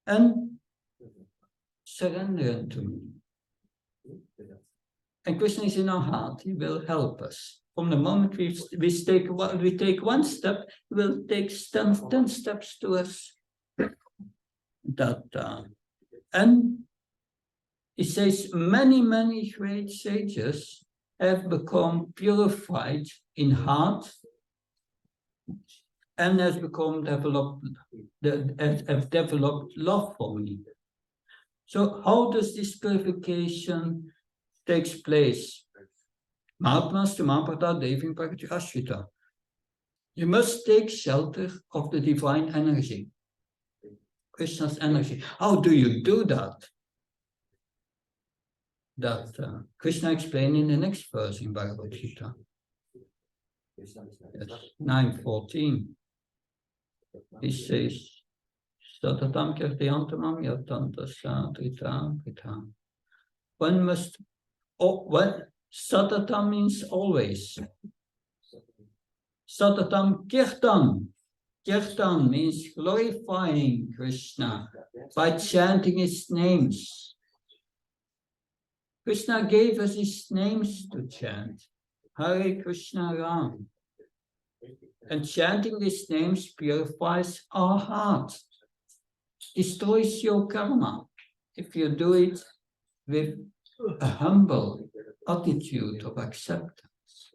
and surrender to me. And Krishna is in our heart. He will help us. From the moment we take one step, he will take 10 steps to us. And he says many great sages have become purified in heart and have developed love for me. So how does this purification takes place? Mahatmas Tumapata Devim Prakati Ashrita. You must take shelter of the divine energy, Krishna's energy. How do you do that? Krishna explained in the next verse in Bhagavad Gita. 9:14. He says, Satatam kirtayantamam yatantasa tritam kritam. One must, Satatam means always. Satatam kirtan. Kirtan means glorifying Krishna by chanting his names. Krishna gave us his names to chant. Hare Krishna Ram. And chanting these names purifies our heart, destroys your karma, if you do it with a humble attitude of acceptance.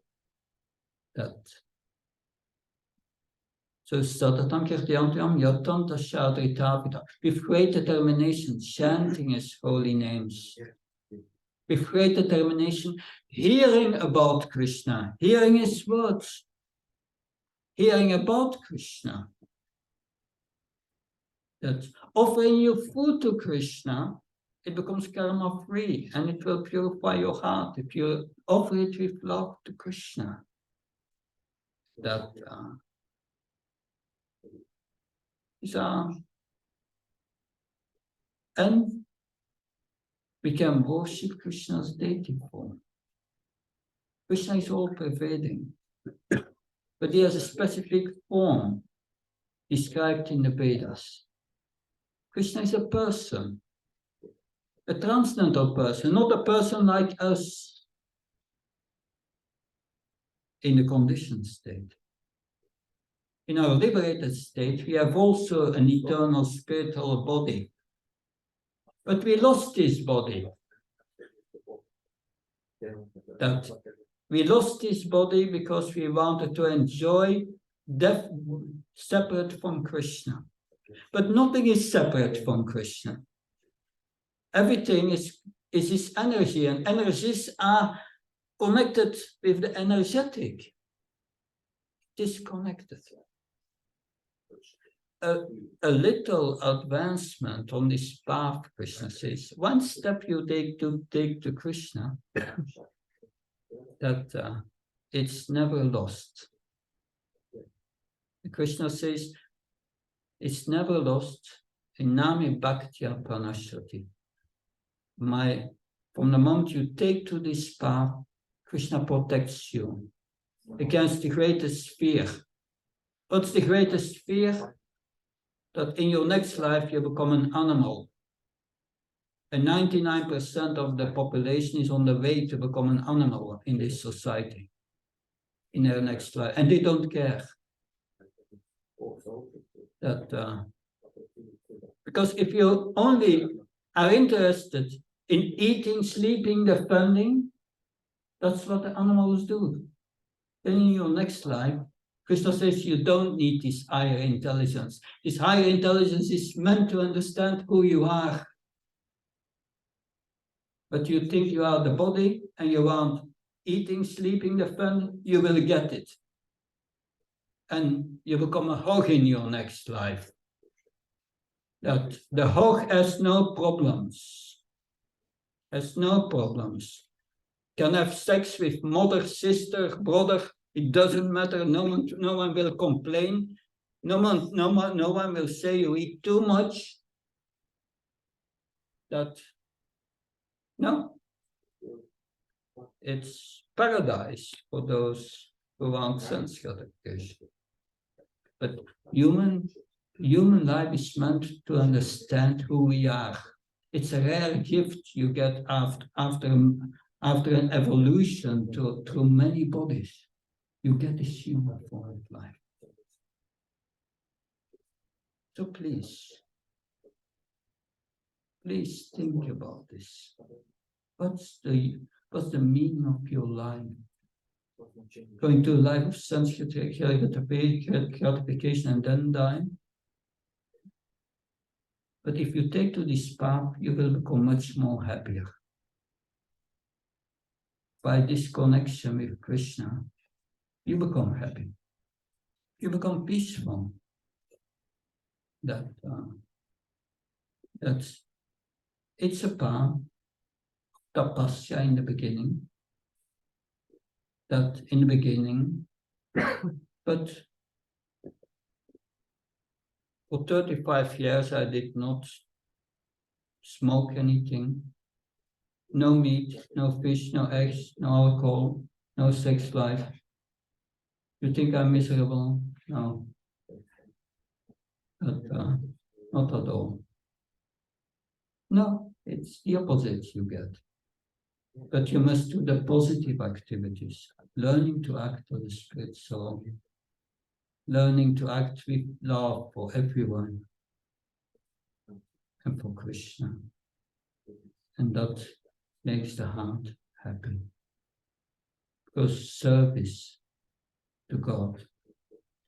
So Satatam Kirtyantyam Yatam Tashadritavita. With great determination, chanting his holy names. With great determination, hearing about Krishna, hearing his words, hearing about Krishna. That offering your food to Krishna, it becomes karma free and it will purify your heart if you offer it with love to Krishna. And we can worship Krishna's deity form. Krishna is all pervading, but he has a specific form described in the Vedas. Krishna is a person, a transcendental person, not a person like us in the conditioned state. In our liberated state, we have also an eternal spiritual body. But we lost this body. We lost this body because we wanted to enjoy death separate from Krishna. But nothing is separate from Krishna. Everything is his energy, and energies are connected with the energetic. Disconnected. A little advancement on this path, Krishna says, one step you take to Krishna, that it's never lost. Krishna says, it's never lost. Inami bhaktya pranashrati. From the moment you take to this path, Krishna protects you against the greatest fear. What's the greatest fear? That in your next life you become an animal. And 99% of the population is on the way to become an animal in this society, in their next life. And they don't care. Because if you only are interested in eating, sleeping, defending, that's what the animals do. Then in your next life, Krishna says you don't need this higher intelligence. This higher intelligence is meant to understand who you are. But you think you are the body and you want eating, sleeping, the fun, you will get it. And you become a hog in your next life. That the hog has no problems. Has no problems. Can have sex with mother, sister, brother. It doesn't matter. No one will complain. No one will say you eat too much. No. It's paradise for those who want sense gratification. But human life is meant to understand who we are. It's a rare gift you get after an evolution through many bodies. You get this human form of life. So please think about this. What's the meaning of your life? Going to a life of sense gratification and then die? But if you take to this path, you will become much more happier. By this connection with Krishna, you become happy. You become peaceful. It's a path, tapasya in the beginning. But for 35 years I did not smoke anything. No meat, no fish, no eggs, no alcohol, no sex life. You think I'm miserable? No. but not at all. No, it's the opposite you get. But you must do the positive activities, learning to act on the spirit soul, learning to act with love for everyone and for Krishna. And that makes the heart happy. Because service to God,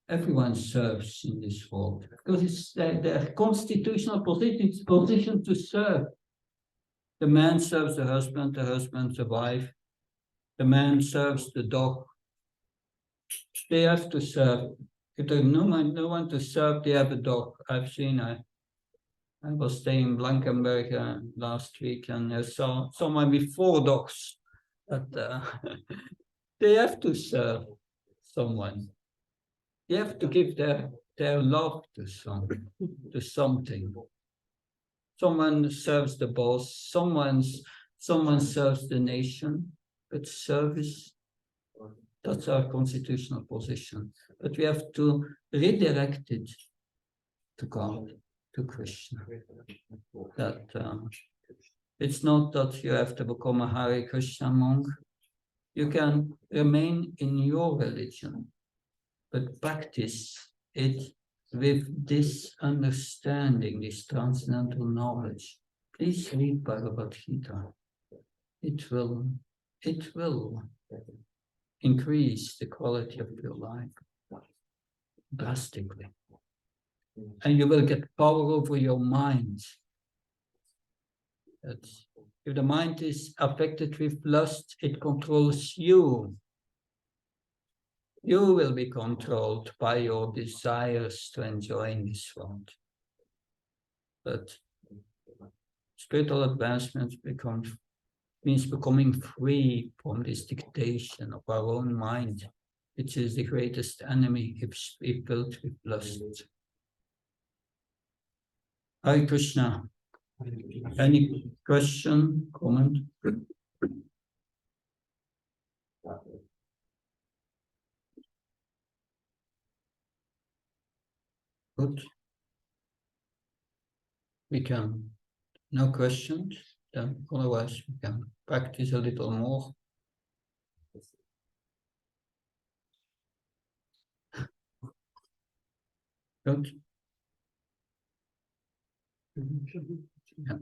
everyone serves in this world. Because it's their constitutional position to serve. The man serves the husband the wife. The man serves the dog. They have to serve. If there's no one to serve, they have a dog. I've seen I was staying in Blankenberg last week and I saw someone with 4 dogs. But they have to serve someone. They have to give their love to something. Someone serves the boss, someone serves the nation, but service, that's our constitutional position. But we have to redirect it to God, to Krishna. That it's not that you have to become a Hare Krishna monk. You can remain in your religion, but practice it with this understanding, this transcendental knowledge. Please read Bhagavad Gita. It will increase the quality of your life drastically. And you will get power over your mind. If the mind is affected with lust, it controls you. You will be controlled by your desires to enjoy in this world. But spiritual advancement means becoming free from this dictation of our own mind, which is the greatest enemy if built with lust. Hare Krishna. Any question, comment? Good. We can, no questions, then otherwise we can practice a little more. Good. Yeah.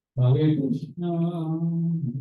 Hare Krishna, Hare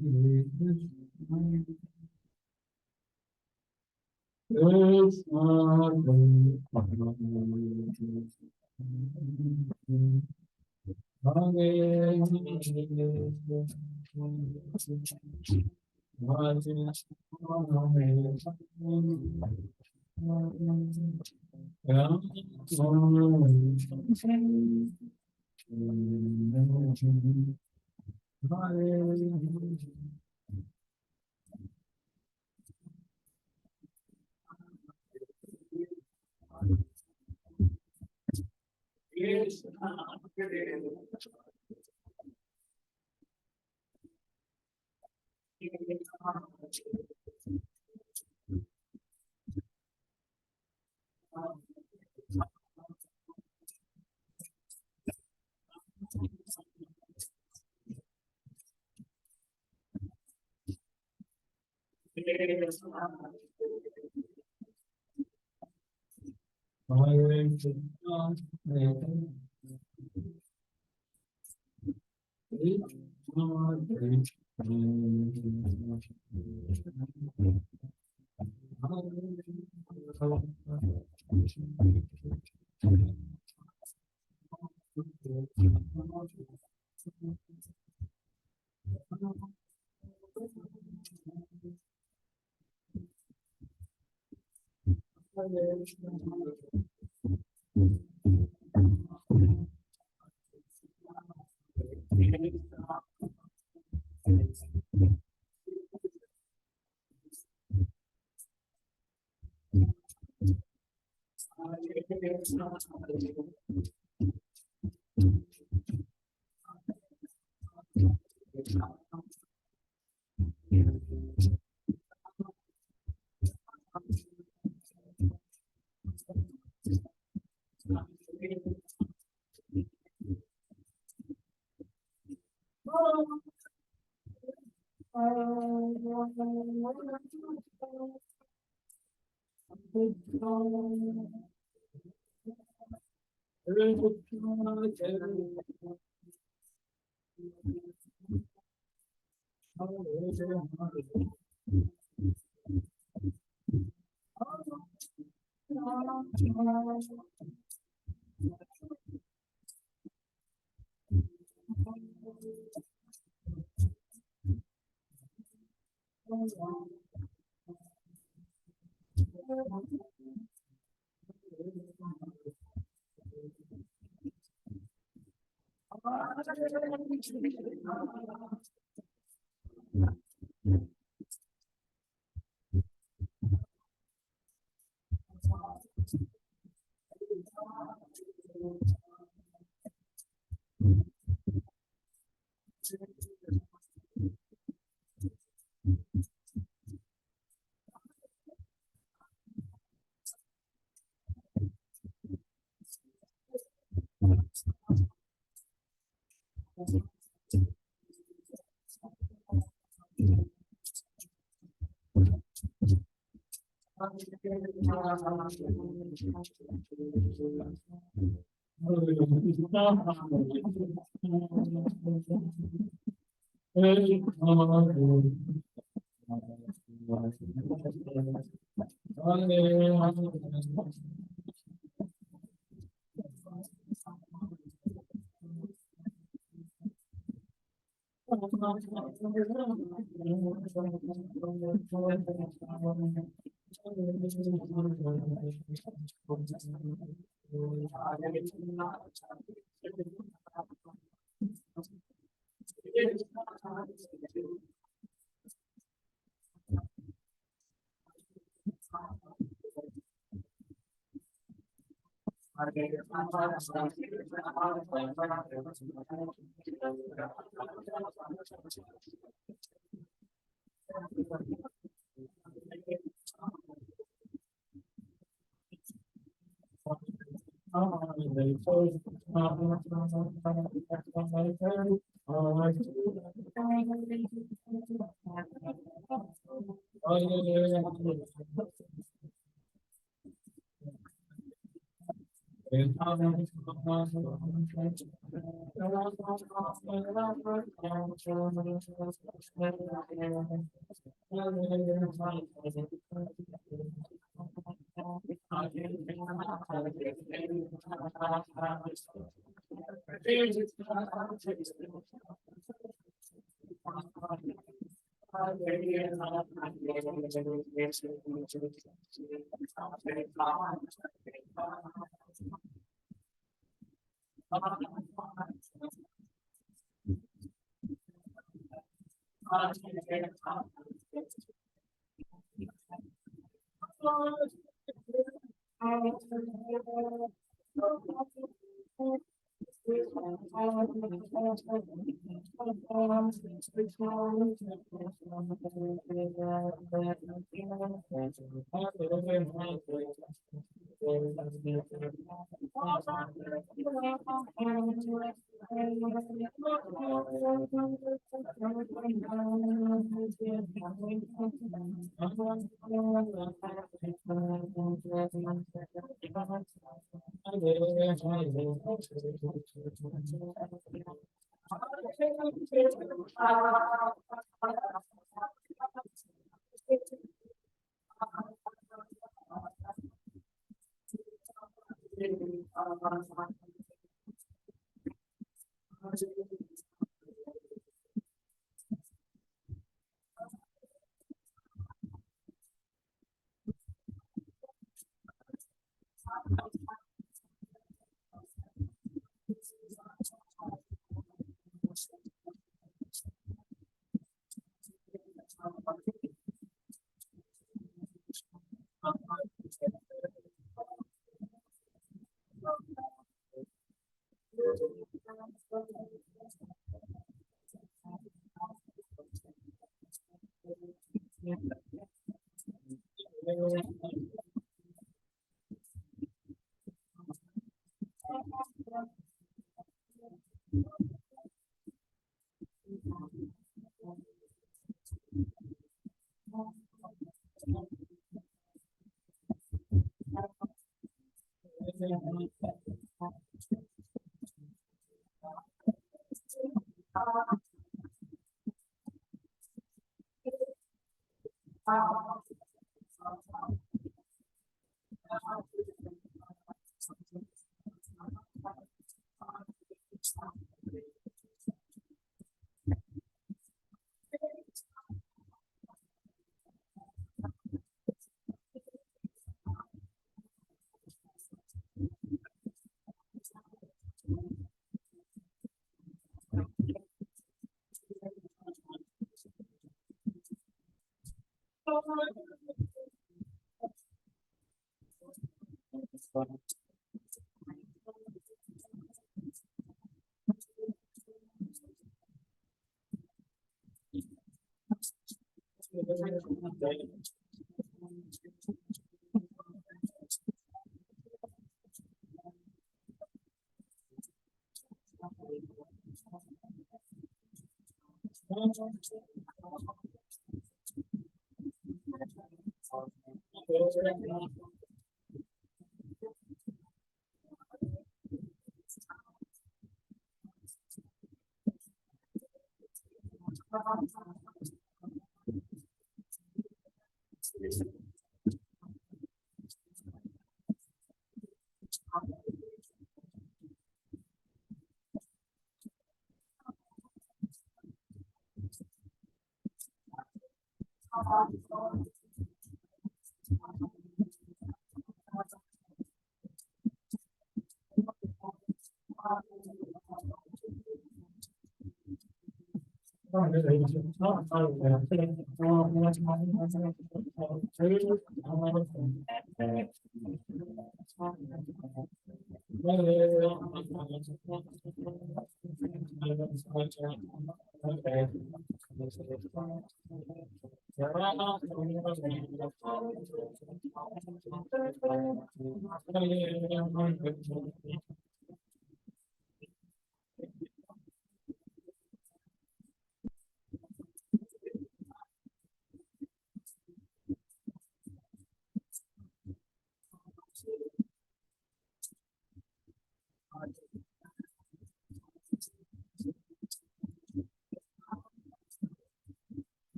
Krishna, Krishna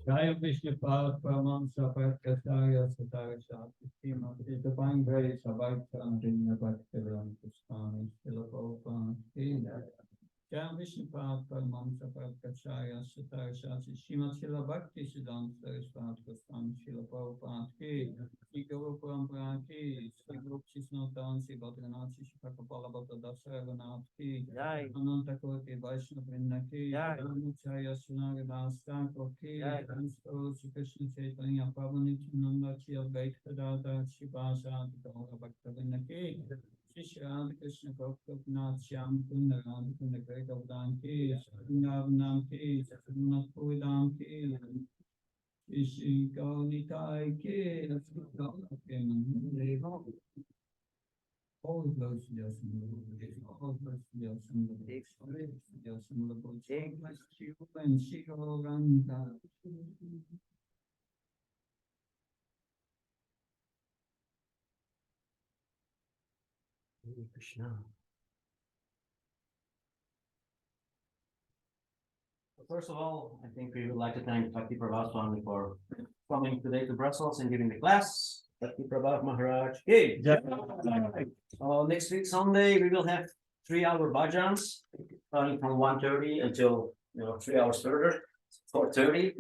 Jai Vishnu Pad Pramam Sapat Kasaya Satara Shakti Sima is the fine grace of Aiksandin Bhaktivan Pustani Silapopan Ila. Jai Vishnu Pad Pramam Sapat Kasaya Satara Shakti Sima Sila Bhakti Siddhanta Sarasvat Pustani Silapopan Ila. Guru Parampara ki, Sri Guru Chisnotan, Sri Bhadranath, Sri Shakapala Bhatta Dasaraganath ki, Ananta Koti Vaishnav Vrinda ki, Anuchaya Sunagadas Thakur ki, Ansto Sri Krishna Chaitanya Prabhu Nityananda Ki Advaita Gadadhar Sri Bhasad Gaura Bhakta Vrinda ki, Sri Shri Radha Krishna Gopinath Shyam Kunda Radha Kunda Greg Avdan ki, Sri Vrindavan ki, Sri Vrindavan Puridam ki, Ishi Gaunitai ki, all those yes, all those yes, and Shigoranda. Krishna. First of all, I think we would like to thank Bhakti Prabhat Swami for coming today to Brussels and giving the class. Bhakti Prabhat Maharaj. Hey. Next week Sunday we will have 3-hour bhajans starting from 1:30 until 3 hours further, 4:30.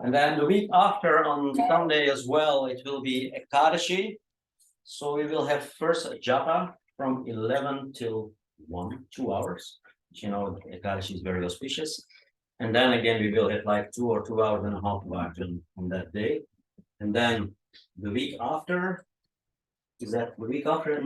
And then the week after on Sunday as well, it will be Ekadashi. So we will have first a japa from 11 till 2 hours. Ekadashi is very auspicious. And then again, we will have like 2 or 2 hours and a half bhajan on that day. And then the week after, is that the week after?